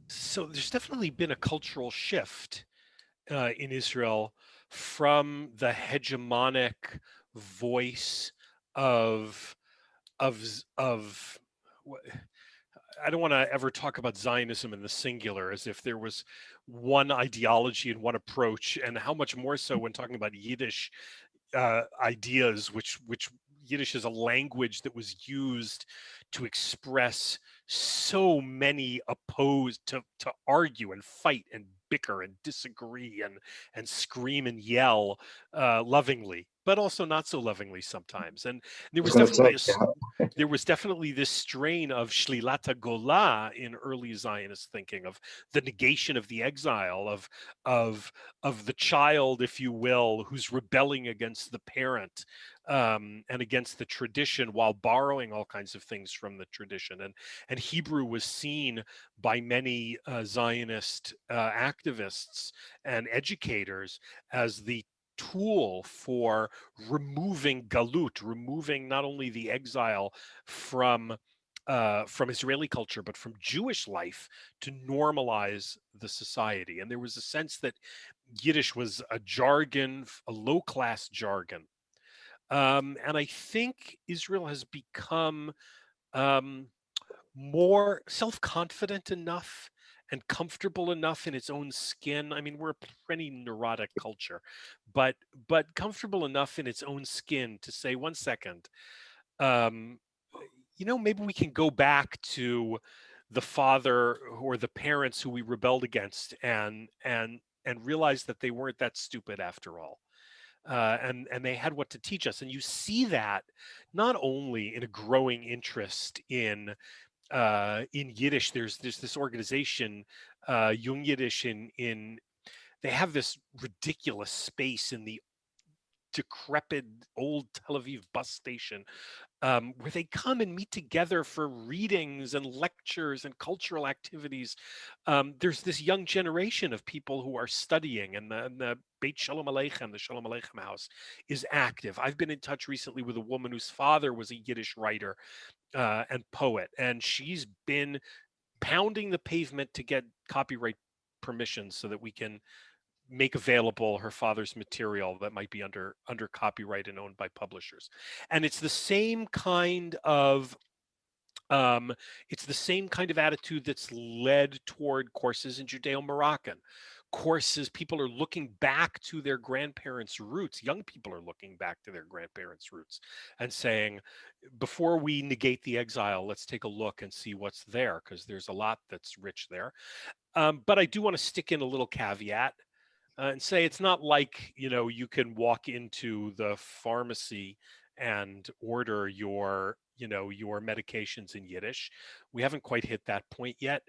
So there's definitely been a cultural shift in Israel from the hegemonic voice of I don't want to ever talk about Zionism in the singular as if there was one ideology and one approach, and how much more so when talking about Yiddish ideas, which Yiddish is a language that was used to express so many opposed to argue and fight and bicker and disagree and scream and yell lovingly, but also not so lovingly sometimes. And there was definitely this strain of Shlilata Gola in early Zionist thinking, of the negation of the exile, of the child, if you will, who's rebelling against the parent and against the tradition while borrowing all kinds of things from the tradition. And Hebrew was seen by many Zionist activists and educators as the tool for removing galut, removing not only the exile from Israeli culture, but from Jewish life, to normalize the society. And there was a sense that Yiddish was a jargon, a low-class jargon. And I think Israel has become more self-confident enough and comfortable enough in its own skin. I mean, we're a pretty neurotic culture, but comfortable enough in its own skin to say, one second, maybe we can go back to the father or the parents who we rebelled against and realize that they weren't that stupid after all. And they had what to teach us. And you see that not only in a growing interest in Yiddish. There's this organization, Jung Yiddish, in they have this ridiculous space in the decrepit old Tel Aviv bus station where they come and meet together for readings and lectures and cultural activities. There's this young generation of people who are studying, and the Beit Shalom Aleichem, the Shalom Aleichem house, is active. I've been in touch recently with a woman whose father was a Yiddish writer and poet, and she's been pounding the pavement to get copyright permissions so that we can make available her father's material that might be under copyright and owned by publishers. And it's the same kind of attitude that's led toward courses in Judeo-Moroccan, courses. People are looking back to their grandparents' roots. Young people are looking back to their grandparents' roots and saying, before we negate the exile, let's take a look and see what's there, because there's a lot that's rich there. But I do want to stick in a little caveat and say it's not like, you can walk into the pharmacy and order your medications in Yiddish. We haven't quite hit that point yet.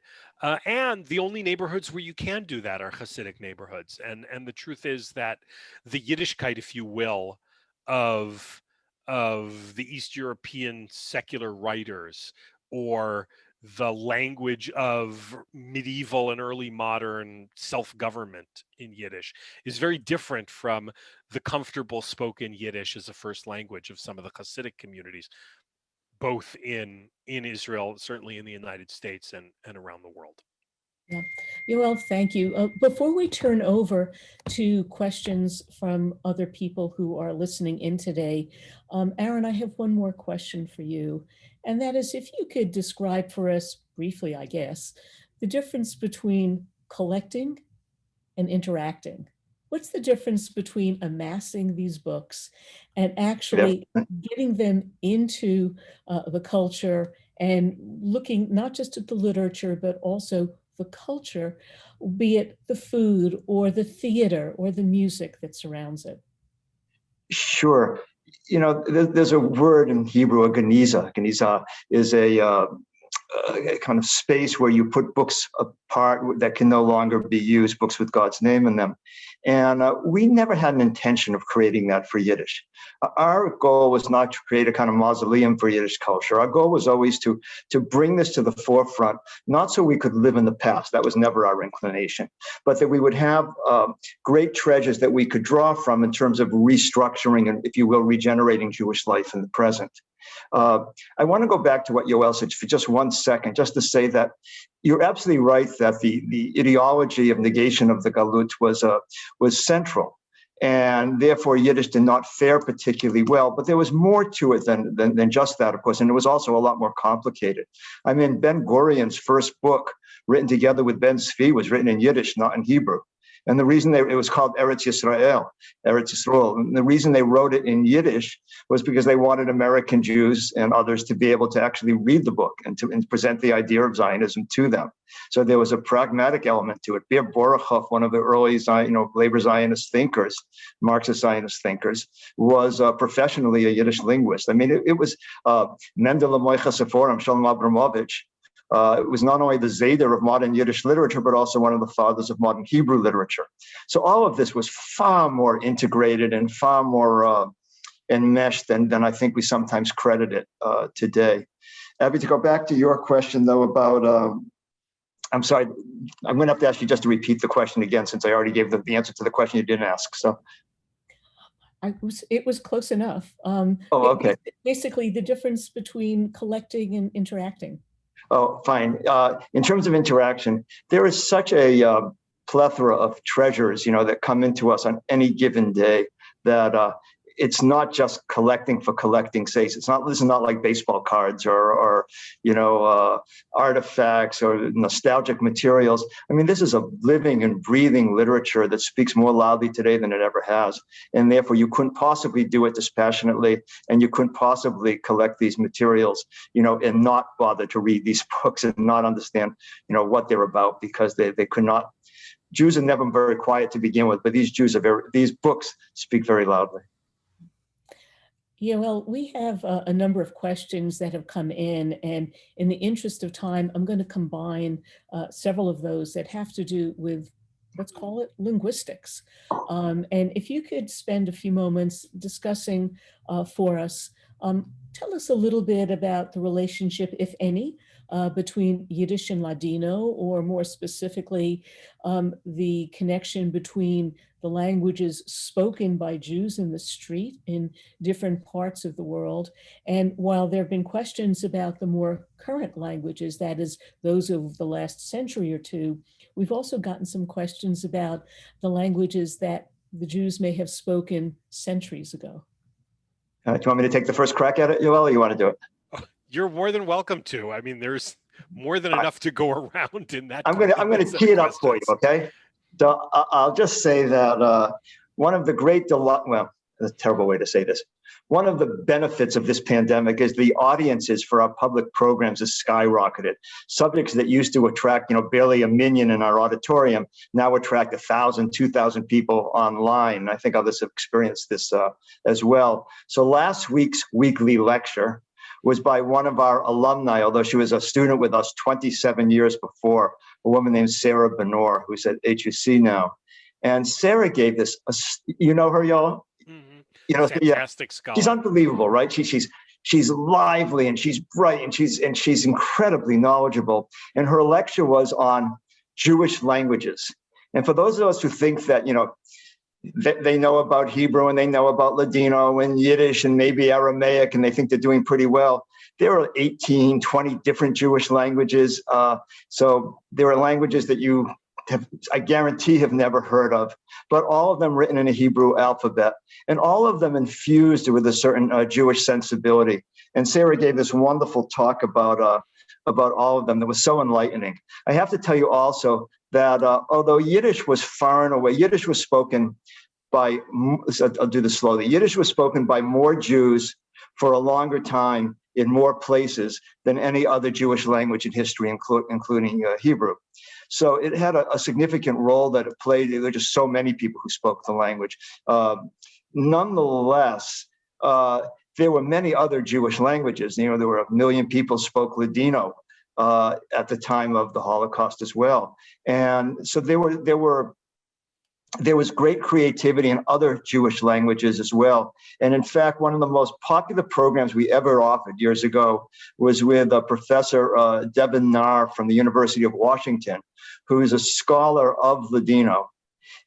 And the only neighborhoods where you can do that are Hasidic neighborhoods. And the truth is that the Yiddishkeit, if you will, of the East European secular writers, or the language of medieval and early modern self-government in Yiddish, is very different from the comfortable spoken Yiddish as a first language of some of the Hasidic communities, both in Israel, certainly in the United States, and around the world. Yeah. Yoel, thank you. Before we turn over to questions from other people who are listening in today, Aaron, I have one more question for you. And that is, if you could describe for us briefly, I guess, the difference between collecting and interacting. What's the difference between amassing these books and actually getting them into the culture and looking not just at the literature, but also the culture, be it the food or the theater or the music that surrounds it? Sure. There's a word in Hebrew, a geniza. Geniza is a kind of space where you put books apart that can no longer be used, books with God's name in them. And we never had an intention of creating that for Yiddish. Our goal was not to create a kind of mausoleum for Yiddish culture. Our goal was always to bring this to the forefront, not so we could live in the past. That was never our inclination, but that we would have great treasures that we could draw from in terms of restructuring and, if you will, regenerating Jewish life in the present. I want to go back to what Yoel said for just 1 second, just to say that you're absolutely right that the ideology of negation of the Galut was central, and therefore Yiddish did not fare particularly well. But there was more to it than just that, of course, and it was also a lot more complicated. I mean, Ben Gurion's first book, written together with Ben Zvi, was written in Yiddish, not in Hebrew. And the reason it was called Eretz Yisrael, and the reason they wrote it in Yiddish was because they wanted American Jews and others to be able to actually read the book and to present the idea of Zionism to them. So there was a pragmatic element to it. Bir Borachov, one of the early labor Zionist thinkers, Marxist Zionist thinkers, was professionally a Yiddish linguist. I mean, it was Mendel Moicha Seforim, Shalom Abramovich. It was not only the Zayder of modern Yiddish literature, but also one of the fathers of modern Hebrew literature. So all of this was far more integrated and far more enmeshed than I think we sometimes credit it today. Abby, to go back to your question, though, about, I'm sorry, I'm going to have to ask you just to repeat the question again, since I already gave the answer to the question you didn't ask. So. It was close enough. Okay. Basically, the difference between collecting and interacting. Oh, fine. In terms of interaction, there is such a plethora of treasures, that come into us on any given day that it's not just collecting for collecting's sake. This is not like baseball cards or artifacts or nostalgic materials. I mean, this is a living and breathing literature that speaks more loudly today than it ever has. And therefore, you couldn't possibly do it dispassionately, and you couldn't possibly collect these materials, and not bother to read these books and not understand, what they're about, because they could not. Jews are never very quiet to begin with, but these books speak very loudly. Yeah, well, we have a number of questions that have come in, and in the interest of time, I'm going to combine several of those that have to do with, let's call it, linguistics. And if you could spend a few moments discussing for us, tell us a little bit about the relationship, if any, between Yiddish and Ladino, or more specifically, the connection between the languages spoken by Jews in the street in different parts of the world. And while there have been questions about the more current languages, that is, those of the last century or two, we've also gotten some questions about the languages that the Jews may have spoken centuries ago. Do you want me to take the first crack at it, Yoel, or you want to do it? You're more than welcome to. I mean, there's more than enough to go around in that. I'm going to tee it up for you, okay? So I'll just say that one of the great well, that's a terrible way to say this. One of the benefits of this pandemic is the audiences for our public programs has skyrocketed. Subjects that used to attract, barely a million in our auditorium now attract 1,000, 2,000 people online. I think others have experienced this as well. So last week's weekly lecture was by one of our alumni, although she was a student with us 27 years before, a woman named Sarah Benor, who's at HUC now. And Sarah gave this, you know her, y'all? Mm-hmm. Fantastic scholar. She's unbelievable, right? She's lively and she's bright and she's incredibly knowledgeable. And her lecture was on Jewish languages. And for those of us who think that, they know about Hebrew and they know about Ladino and Yiddish and maybe Aramaic, and they think they're doing pretty well. There are 18, 20 different Jewish languages. So there are languages that you I guarantee have never heard of, but all of them written in a Hebrew alphabet, and all of them infused with a certain Jewish sensibility. And Sarah gave this wonderful talk about all of them that was so enlightening. I have to tell you also that although Yiddish was far and away, Yiddish was spoken by, I'll do this slowly, Yiddish was spoken by more Jews for a longer time in more places than any other Jewish language in history, including Hebrew. So it had a significant role that it played. There were just so many people who spoke the language. Nonetheless, there were many other Jewish languages. There were 1 million people spoke Ladino at the time of the Holocaust as well. And so there was great creativity in other Jewish languages as well. And in fact, one of the most popular programs we ever offered years ago was with Professor Devin Nahr from the University of Washington, who is a scholar of Ladino.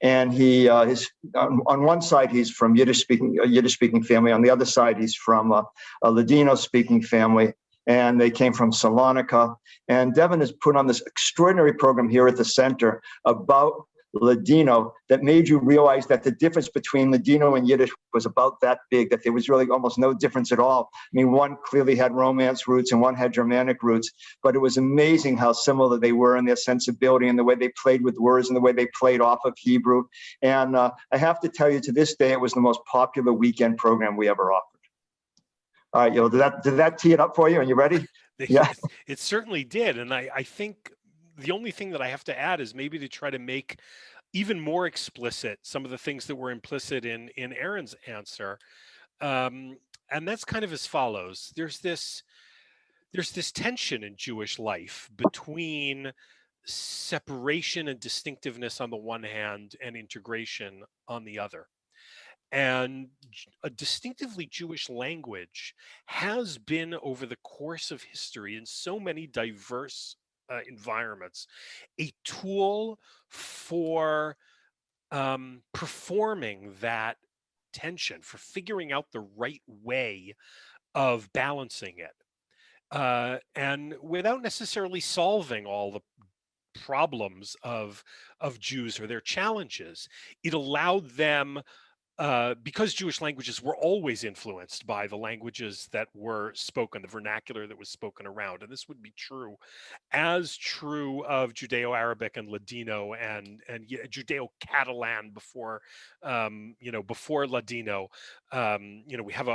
And he is on one side, he's from a Yiddish-speaking family. On the other side, he's from a Ladino-speaking family. And they came from Salonika. And Devin has put on this extraordinary program here at the center about Ladino that made you realize that the difference between Ladino and Yiddish was about that big, that there was really almost no difference at all. I mean, one clearly had Romance roots and one had Germanic roots, but it was amazing how similar they were in their sensibility and the way they played with words and the way they played off of Hebrew. And I have to tell you, to this day, it was the most popular weekend program we ever offered. All right, Yoel, did that tee it up for you? Are you ready? Yeah, it certainly did. And I think the only thing that I have to add is maybe to try to make even more explicit some of the things that were implicit in Aaron's answer. And that's kind of as follows. There's this tension in Jewish life between separation and distinctiveness on the one hand and integration on the other. And a distinctively Jewish language has been, over the course of history, in so many diverse environments, a tool for performing that tension, for figuring out the right way of balancing it, and without necessarily solving all the problems of Jews or their challenges. It allowed them, because Jewish languages were always influenced by the languages that were spoken, the vernacular that was spoken around. And this would be true of Judeo-Arabic and Ladino and Judeo-Catalan before Ladino. We have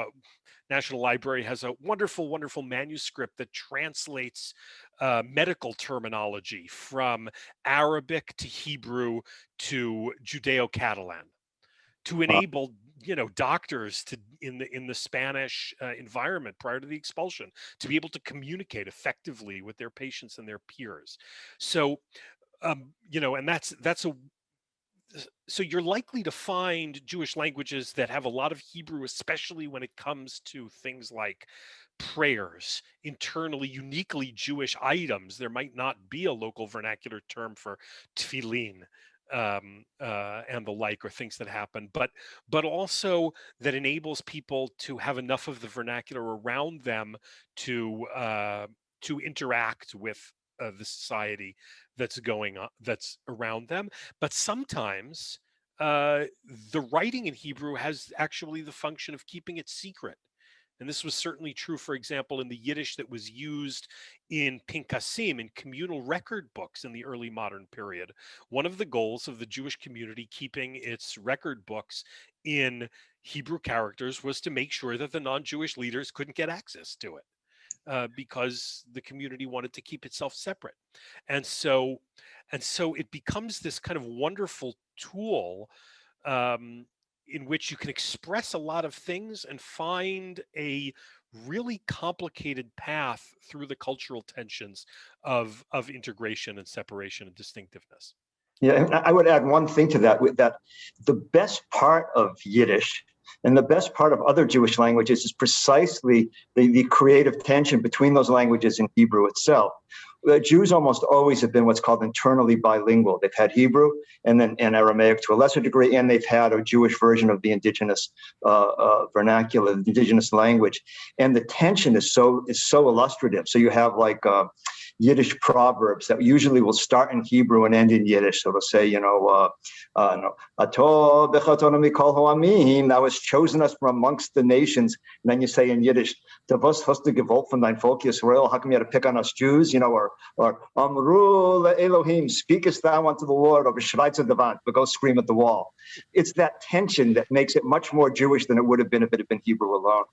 National Library has a wonderful, wonderful manuscript that translates medical terminology from Arabic to Hebrew to Judeo-Catalan, to enable doctors to in the Spanish environment prior to the expulsion to be able to communicate effectively with their patients and their peers. So and so you're likely to find Jewish languages that have a lot of Hebrew, especially when it comes to things like prayers, internally uniquely Jewish items. There might not be a local vernacular term for tefillin and the like, or things that happen, but also that enables people to have enough of the vernacular around them to interact with the society that's going on, that's around them. But sometimes the writing in Hebrew has actually the function of keeping it secret. And this was certainly true, for example, in the Yiddish that was used in Pinkasim, in communal record books in the early modern period. One of the goals of the Jewish community keeping its record books in Hebrew characters was to make sure that the non-Jewish leaders couldn't get access to it. Because the community wanted to keep itself separate, and so it becomes this kind of wonderful tool, um, in which you can express a lot of things and find a really complicated path through the cultural tensions of integration and separation and distinctiveness. Yeah, and I would add one thing to that, with that the best part of Yiddish and the best part of other Jewish languages is precisely the creative tension between those languages and Hebrew itself. Jews almost always have been what's called internally bilingual. They've had Hebrew and Aramaic to a lesser degree, and they've had a Jewish version of the indigenous vernacular, the indigenous language. And the tension is so illustrative. So you have like Yiddish proverbs that usually will start in Hebrew and end in Yiddish. So it'll say, Ato bechatonu mikol ha'amim, thou hast chosen us from amongst the nations. And then you say in Yiddish, was hast du gewollt von dein Volk Yisrael? How come you had to pick on us Jews? Or Amru Elohim, speakest thou unto the Lord, or B'shvaytza Devant, but go scream at the wall. It's that tension that makes it much more Jewish than it would have been if it had been Hebrew alone.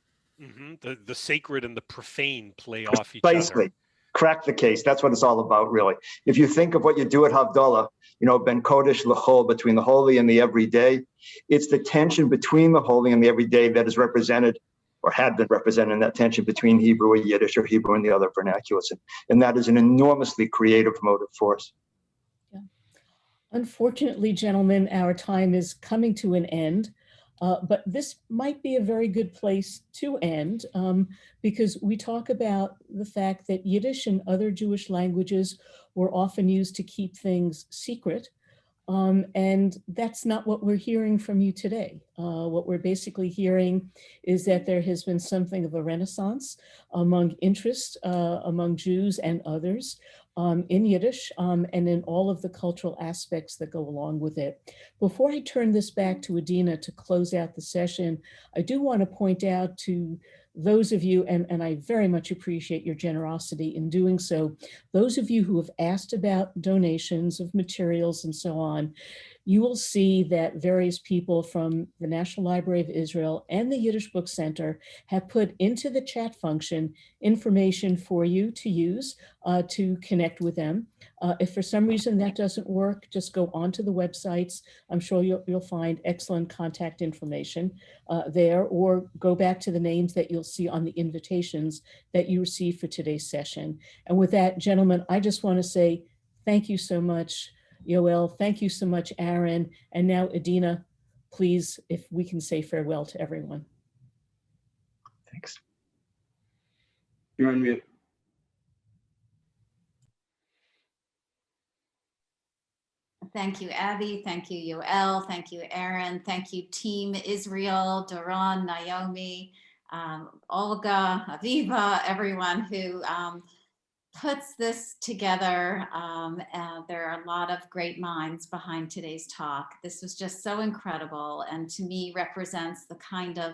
Mm-hmm. The sacred and the profane play off each Precisely. other. Crack the case. That's what it's all about, really. If you think of what you do at Havdalah, Ben Kodesh L'chol, between the holy and the everyday, it's the tension between the holy and the everyday that is represented, or had been represented in that tension between Hebrew and Yiddish, or Hebrew and the other vernaculars. And that is an enormously creative motive force. Yeah. Unfortunately, gentlemen, our time is coming to an end. But this might be a very good place to end, because we talk about the fact that Yiddish and other Jewish languages were often used to keep things secret. And that's not what we're hearing from you today. What we're basically hearing is that there has been something of a renaissance among interest among Jews and others in Yiddish and in all of the cultural aspects that go along with it. Before I turn this back to Adina to close out the session, I do want to point out to those of you, and I very much appreciate your generosity in doing so, those of you who have asked about donations of materials and so on, you will see that various people from the National Library of Israel and the Yiddish Book Center have put into the chat function information for you to use to connect with them. If for some reason that doesn't work, just go onto the websites. I'm sure you'll find excellent contact information there, or go back to the names that you'll see on the invitations that you received for today's session. And with that, gentlemen, I just want to say thank you so much, Yoel. Thank you so much, Aaron. And now, Adina, please, if we can say farewell to everyone. Thanks. You're on mute. Thank you, Abby. Thank you, Yoel. Thank you, Aaron. Thank you, Team Israel, Doron, Naomi, Olga, Aviva, everyone who puts this together. There are a lot of great minds behind today's talk. This was just so incredible, and to me represents the kind of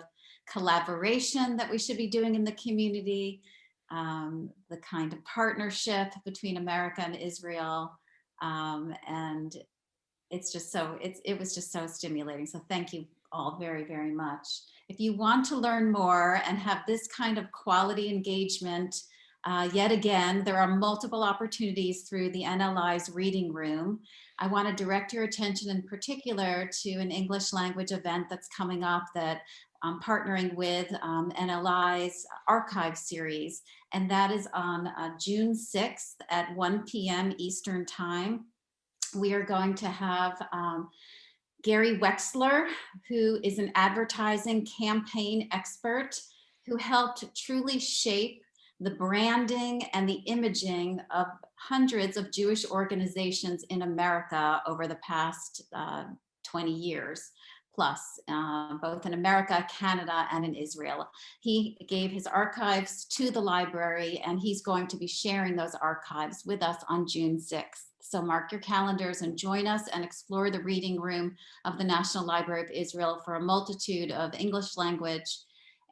collaboration that we should be doing in the community, the kind of partnership between America and Israel. And it's just so, it was just so stimulating. So thank you all very, very much. If you want to learn more and have this kind of quality engagement, yet again, there are multiple opportunities through the NLI's reading room. I want to direct your attention in particular to an English language event that's coming up that I'm partnering with NLI's archive series, and that is on June 6th at 1 p.m. Eastern Time. We are going to have Gary Wechsler, who is an advertising campaign expert who helped truly shape the branding and the imaging of hundreds of Jewish organizations in America over the past 20 years plus, both in America, Canada, and in Israel. He gave his archives to the library, and he's going to be sharing those archives with us on June 6th. So mark your calendars and join us and explore the reading room of the National Library of Israel for a multitude of English language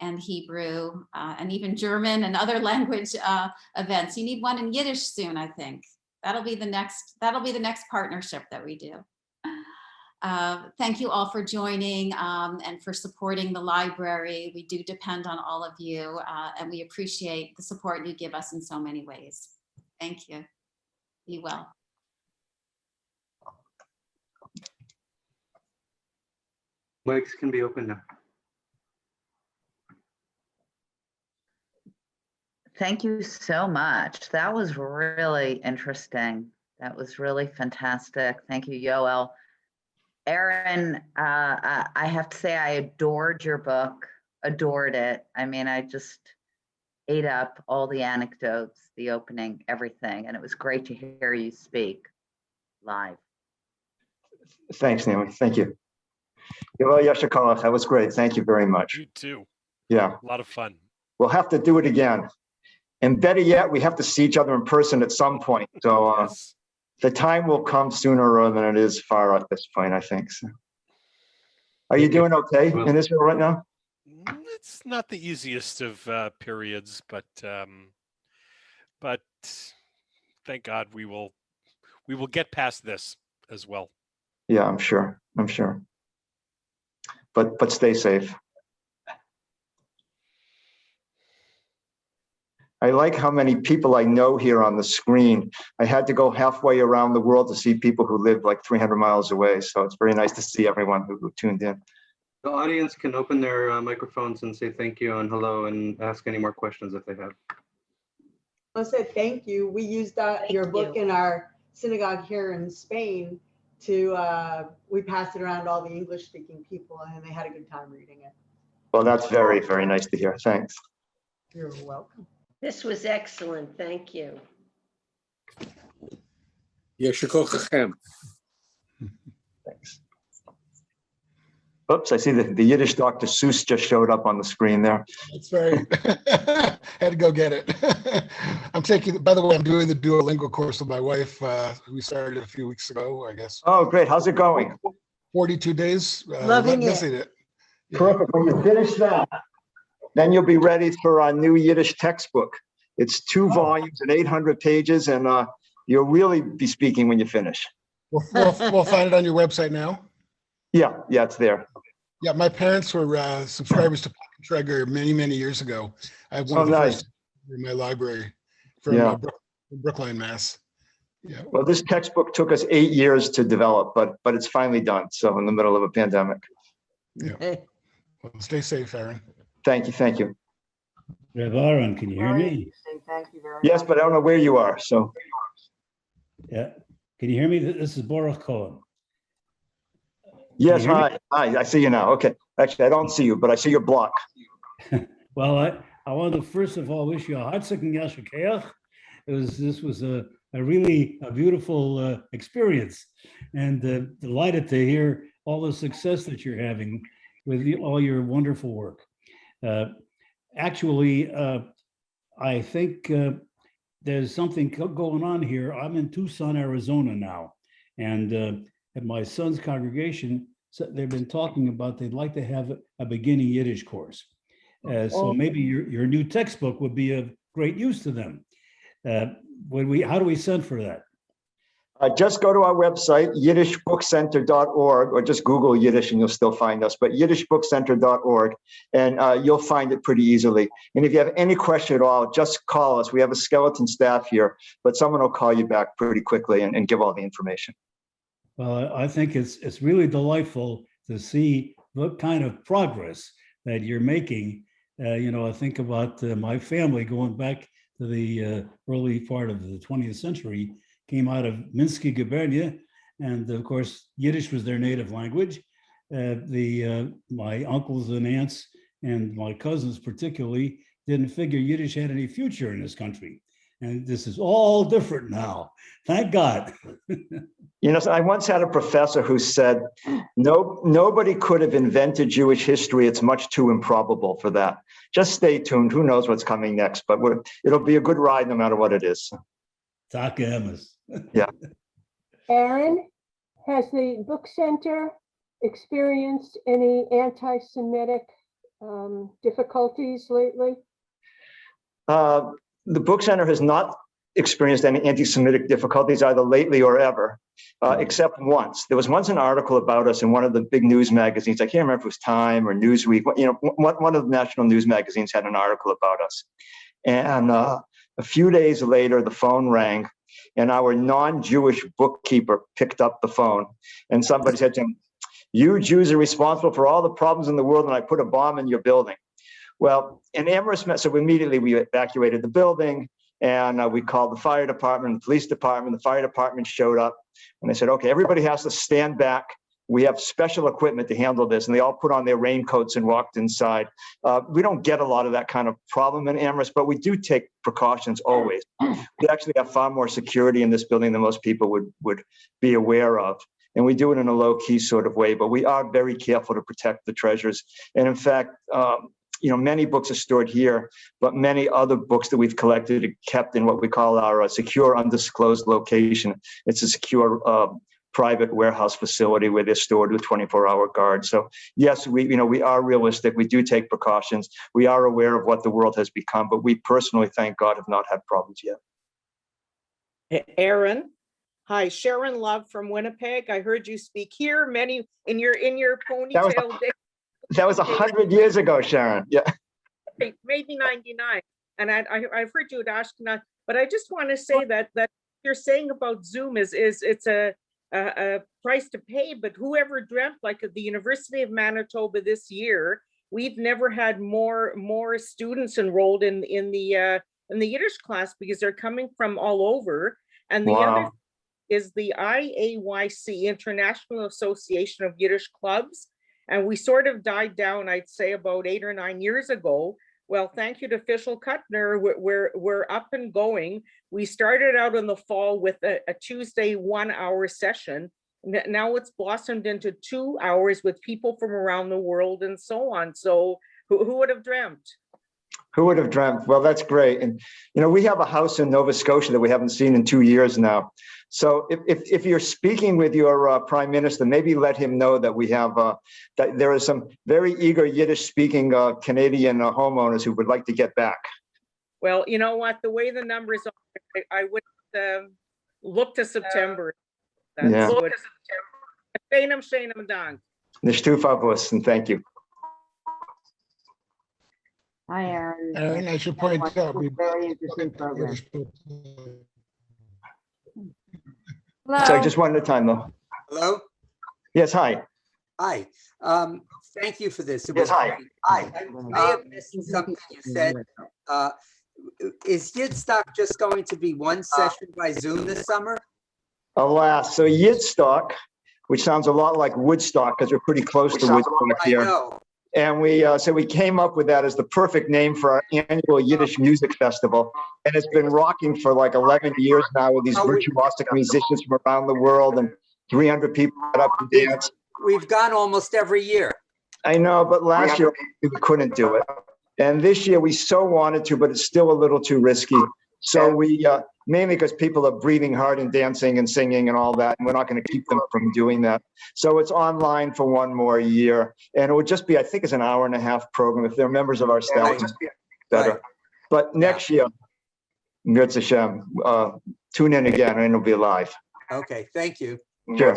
and Hebrew, and even German and other language events. You need one in Yiddish soon, I think. That'll be the next partnership that we do. Thank you all for joining and for supporting the library. We do depend on all of you, and we appreciate the support you give us in so many ways. Thank you. Be well. Mics can be open now. Thank you so much. That was really interesting. That was really fantastic. Thank you, Yoel. Erin, I have to say I adored your book, adored it. I mean, I just ate up all the anecdotes, the opening, everything, and it was great to hear you speak live. Thanks, Naomi. Thank you. Well, Yashakolach, that was great. Thank you very much. You too. Yeah. A lot of fun. We'll have to do it again. And better yet, we have to see each other in person at some point. So Yes. the time will come sooner rather than it is far at this point, I think. So. Are you doing okay in Israel right now? It's not the easiest of periods, but thank God we will get past this as well. Yeah, I'm sure. But stay safe. I like how many people I know here on the screen. I had to go halfway around the world to see people who live like 300 miles away. So it's very nice to see everyone who tuned in. The audience can open their microphones and say thank you and hello and ask any more questions if they have. I said thank you. We used your book in our synagogue here in Spain to, we passed it around to all the English-speaking people and they had a good time reading it. Well, that's very, very nice to hear. Thanks. You're welcome. This was excellent. Thank you. Thanks. Oops, I see the Yiddish Dr. Seuss just showed up on the screen there. That's right. Had to go get it. I'm taking, by the way, I'm doing the Duolingo course with my wife. We started a few weeks ago, I guess. Oh, great. How's it going? 42 days. Loving it. Missing it. Yeah. Perfect. When you finish that, then you'll be ready for our new Yiddish textbook. It's 2 volumes and 800 pages, and you'll really be speaking when you finish. We'll find it on your website now. Yeah, it's there. Yeah, my parents were subscribers to Traeger many years ago. I have one of the nice. first in my library from Brookline, Mass. Yeah. Well, this textbook took us 8 years to develop, but it's finally done. So in the middle of a pandemic. Yeah. Well, stay safe, Aaron. Thank you. Rev Aaron, can you hear me? Thank you very much. Yes, but I don't know where you are. So Yeah. Can you hear me? This is Baruch Cohen. yes, Can you hear hi. I see you now. Okay. Actually, I don't see you, but I see your block. Well, I want to first of all wish you a hartstikke Yasher Keach. This was a really beautiful experience, and delighted to hear all the success that you're having with all your wonderful work. Actually, I think there's something going on here. I'm in Tucson, Arizona now, and at my son's congregation, they've been talking about they'd like to have a beginning Yiddish course. So maybe your new textbook would be of great use to them. How do we send for that? Just go to our website, yiddishbookcenter.org, or just Google Yiddish and you'll still find us, but yiddishbookcenter.org, and you'll find it pretty easily. And if you have any question at all, just call us. We have a skeleton staff here, but someone will call you back pretty quickly and give all the information. Well, I think it's really delightful to see what kind of progress that you're making. I think about my family going back to the early part of the 20th century, came out of Minsky Gubernia, and of course, Yiddish was their native language. My uncles and aunts and my cousins particularly didn't figure Yiddish had any future in this country. And this is all different now. Thank God. I once had a professor who said, nobody could have invented Jewish history. It's much too improbable for that. Just stay tuned. Who knows what's coming next, but it'll be a good ride no matter what it is. Taka emes. Yeah. Aaron, has the book center experienced any anti-Semitic difficulties lately? The book center has not experienced any anti-Semitic difficulties either lately or ever, except once. There was once an article about us in one of the big news magazines. I can't remember if it was Time or Newsweek. One of the national news magazines had an article about us. And a few days later, the phone rang, and our non-Jewish bookkeeper picked up the phone, and somebody said to him, "You Jews are responsible for all the problems in the world, and I put a bomb in your building." Well, in Amherst, so immediately we evacuated the building, and we called the fire department, the police department. The fire department showed up, and they said, "Okay, everybody has to stand back. We have special equipment to handle this." And they all put on their raincoats and walked inside. We don't get a lot of that kind of problem in Amherst, but we do take precautions always. We actually have far more security in this building than most people would be aware of. And we do it in a low-key sort of way, but we are very careful to protect the treasures. And in fact, many books are stored here, but many other books that we've collected are kept in what we call our secure undisclosed location. It's a secure private warehouse facility where they're stored with 24-hour guards. So yes, we are realistic. We do take precautions. We are aware of what the world has become, but we personally, thank God, have not had problems yet. Aaron. Hi, Sharon Love from Winnipeg. I heard you speak here. Many in your ponytail. That was 100 years ago, Sharon. Yeah. Maybe 99. And I've heard you at Ashkenaz, but I just want to say that you're saying about Zoom is it's a price to pay, but whoever dreamt, like at the University of Manitoba this year, we've never had more students enrolled in the Yiddish class because they're coming from all over. And the other is the IAYC, International Association of Yiddish Clubs. And we sort of died down, I'd say about 8 or 9 years ago. Well, thank you to Fischl Kuttner, we're up and going. We started out in the fall with a Tuesday 1-hour session. Now it's blossomed into 2 hours with people from around the world and so on. So who would have dreamt? Who would have dreamt? Well, that's great. And, we have a house in Nova Scotia that we haven't seen in 2 years now. So if you're speaking with your prime minister, maybe let him know that we have, that there are some very eager Yiddish speaking Canadian homeowners who would like to get back. Well, you know what, the way the numbers are, I would look to September. Yeah. Look to September. Sheinam Dank. Nishtu Favos, and thank you. Hi, Aaron. Aaron, I should point out, very interesting program. Hello. Sorry, just one at a time, though. Hello? Yes, hi. Hi. Thank you for this. Yes, hi. I may have missed something you said. Is Yidstock just going to be one session by Zoom this summer? Alas, so Yidstock, which sounds a lot like Woodstock because we're pretty close to Woodstock here. I know. And we came up with that as the perfect name for our annual Yiddish music festival. And it's been rocking for like 11 years now with these virtuosic musicians from around the world, and 300 people get up and dance. We've gone almost every year. I know, but last year we couldn't do it. And this year we so wanted to, but it's still a little too risky. So we, mainly because people are breathing hard and dancing and singing and all that, and we're not going to keep them from doing that. So it's online for one more year. And it would just be, I think it's an 1.5-hour program. If they're members of our staff, it's better. Right. But next year, Mirz Hashem, tune in again and it'll be live. Okay, thank you. Sure.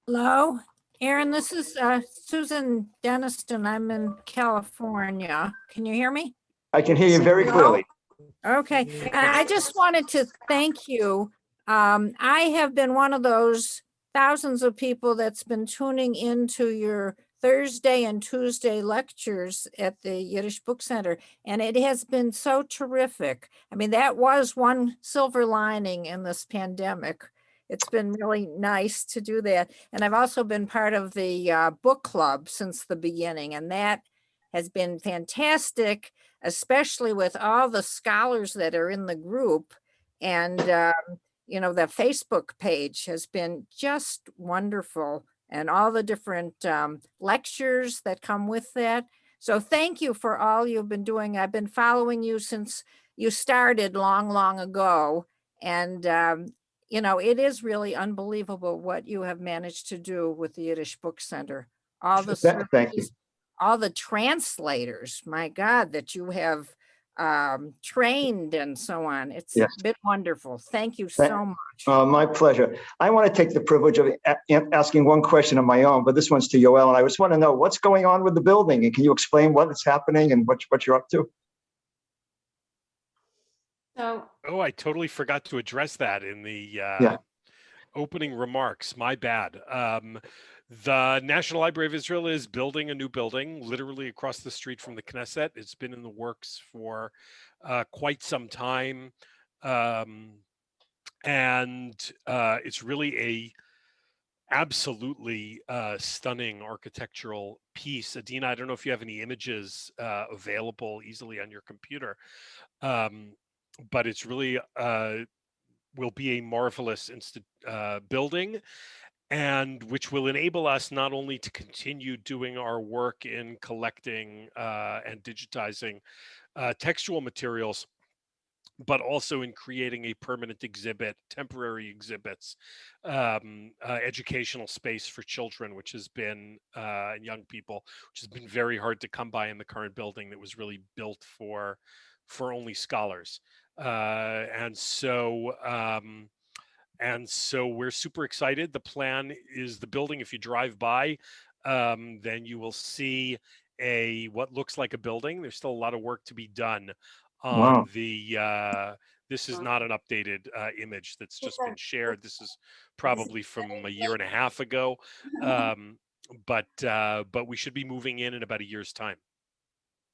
Hello, Aaron, this is Susan Deniston. I'm in California. Can you hear me? I can hear you very clearly. Okay, I just wanted to thank you. I have been one of those thousands of people that's been tuning into your Thursday and Tuesday lectures at the Yiddish Book Center, and it has been so terrific. I mean, that was one silver lining in this pandemic. It's been really nice to do that. And I've also been part of the book club since the beginning, and that has been fantastic, especially with all the scholars that are in the group. And, the Facebook page has been just wonderful, and all the different lectures that come with that. So thank you for all you've been doing. I've been following you since you started long, long ago. And you know, it is really unbelievable what you have managed to do with the Yiddish Book Center. All the Thank you. services, all the translators, my God, that you have trained and so on. It's Yes. been wonderful. Thank you so much. My pleasure. I want to take the privilege of asking one question of my own, but this one's to Yoel, and I just want to know what's going on with the building, and can you explain what is happening and what you're up to? So, Oh, I totally forgot to address that in the opening remarks. My bad. The National Library of Israel is building a new building literally across the street from the Knesset. It's been in the works for quite some time. And it's really a absolutely stunning architectural piece. Adina, I don't know if you have any images available easily on your computer, but it's really will be a marvelous building, and which will enable us not only to continue doing our work in collecting and digitizing textual materials, but also in creating a permanent exhibit, temporary exhibits, educational space for children, which has been, and young people, which has been very hard to come by in the current building that was really built for only scholars. And so we're super excited. The plan is the building, if you drive by, then you will see what looks like a building. There's still a lot of work to be done on this is not an updated image that's just been shared. This is probably from a year and a half ago, but we should be moving in about a year's time.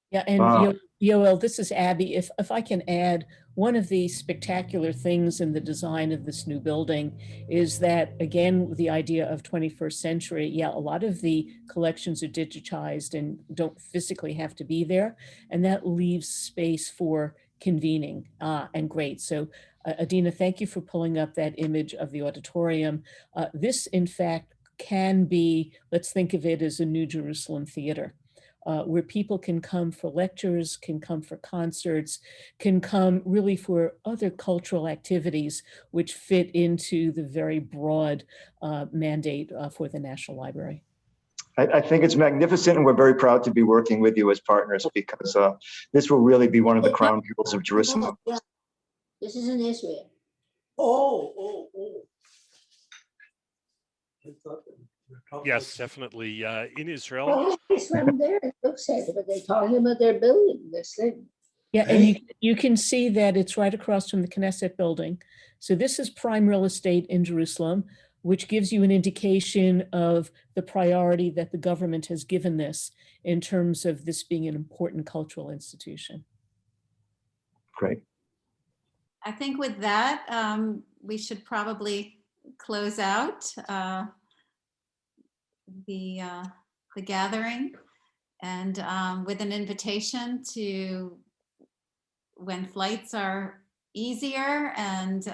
Yeah, and Yoel, this is Abby. If I can add, one of the spectacular things in the design of this new building is that, again, the idea of 21st century, a lot of the collections are digitized and don't physically have to be there, and that leaves space for convening, and great. So Adina, thank you for pulling up that image of the auditorium. This, in fact, can be, let's think of it as a New Jerusalem theater. Where people can come for lectures, can come for concerts, can come really for other cultural activities which fit into the very broad mandate for the National Library. I think it's magnificent, and we're very proud to be working with you as partners, because this will really be one of the crown jewels of Jerusalem. Yeah. This is in Israel. Oh. Yes, definitely in Israel. Oh, it's from there. It looks like it, but they're talking about their building, this thing. Yeah, and you can see that it's right across from the Knesset building. So this is prime real estate in Jerusalem, which gives you an indication of the priority that the government has given this in terms of this being an important cultural institution. Great. I think with that, we should probably close out the gathering, and with an invitation to, when flights are easier and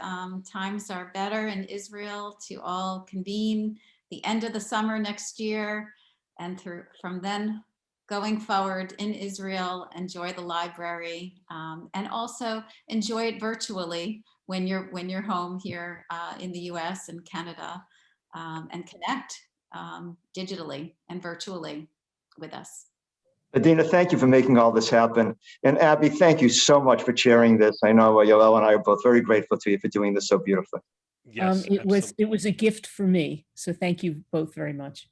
times are better in Israel, to all convene the end of the summer next year, and from then going forward in Israel, enjoy the library, and also enjoy it virtually when you're home here in the US and Canada, and connect digitally and virtually with us. Adina, thank you for making all this happen. And Abby, thank you so much for chairing this. I know Yoel and I are both very grateful to you for doing this so beautifully. Yes, it was a gift for me. So thank you both very much.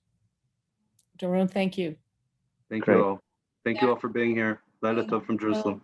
Doron, thank you. Thank you all. Thank you all for being here. Leila Tov from Jerusalem.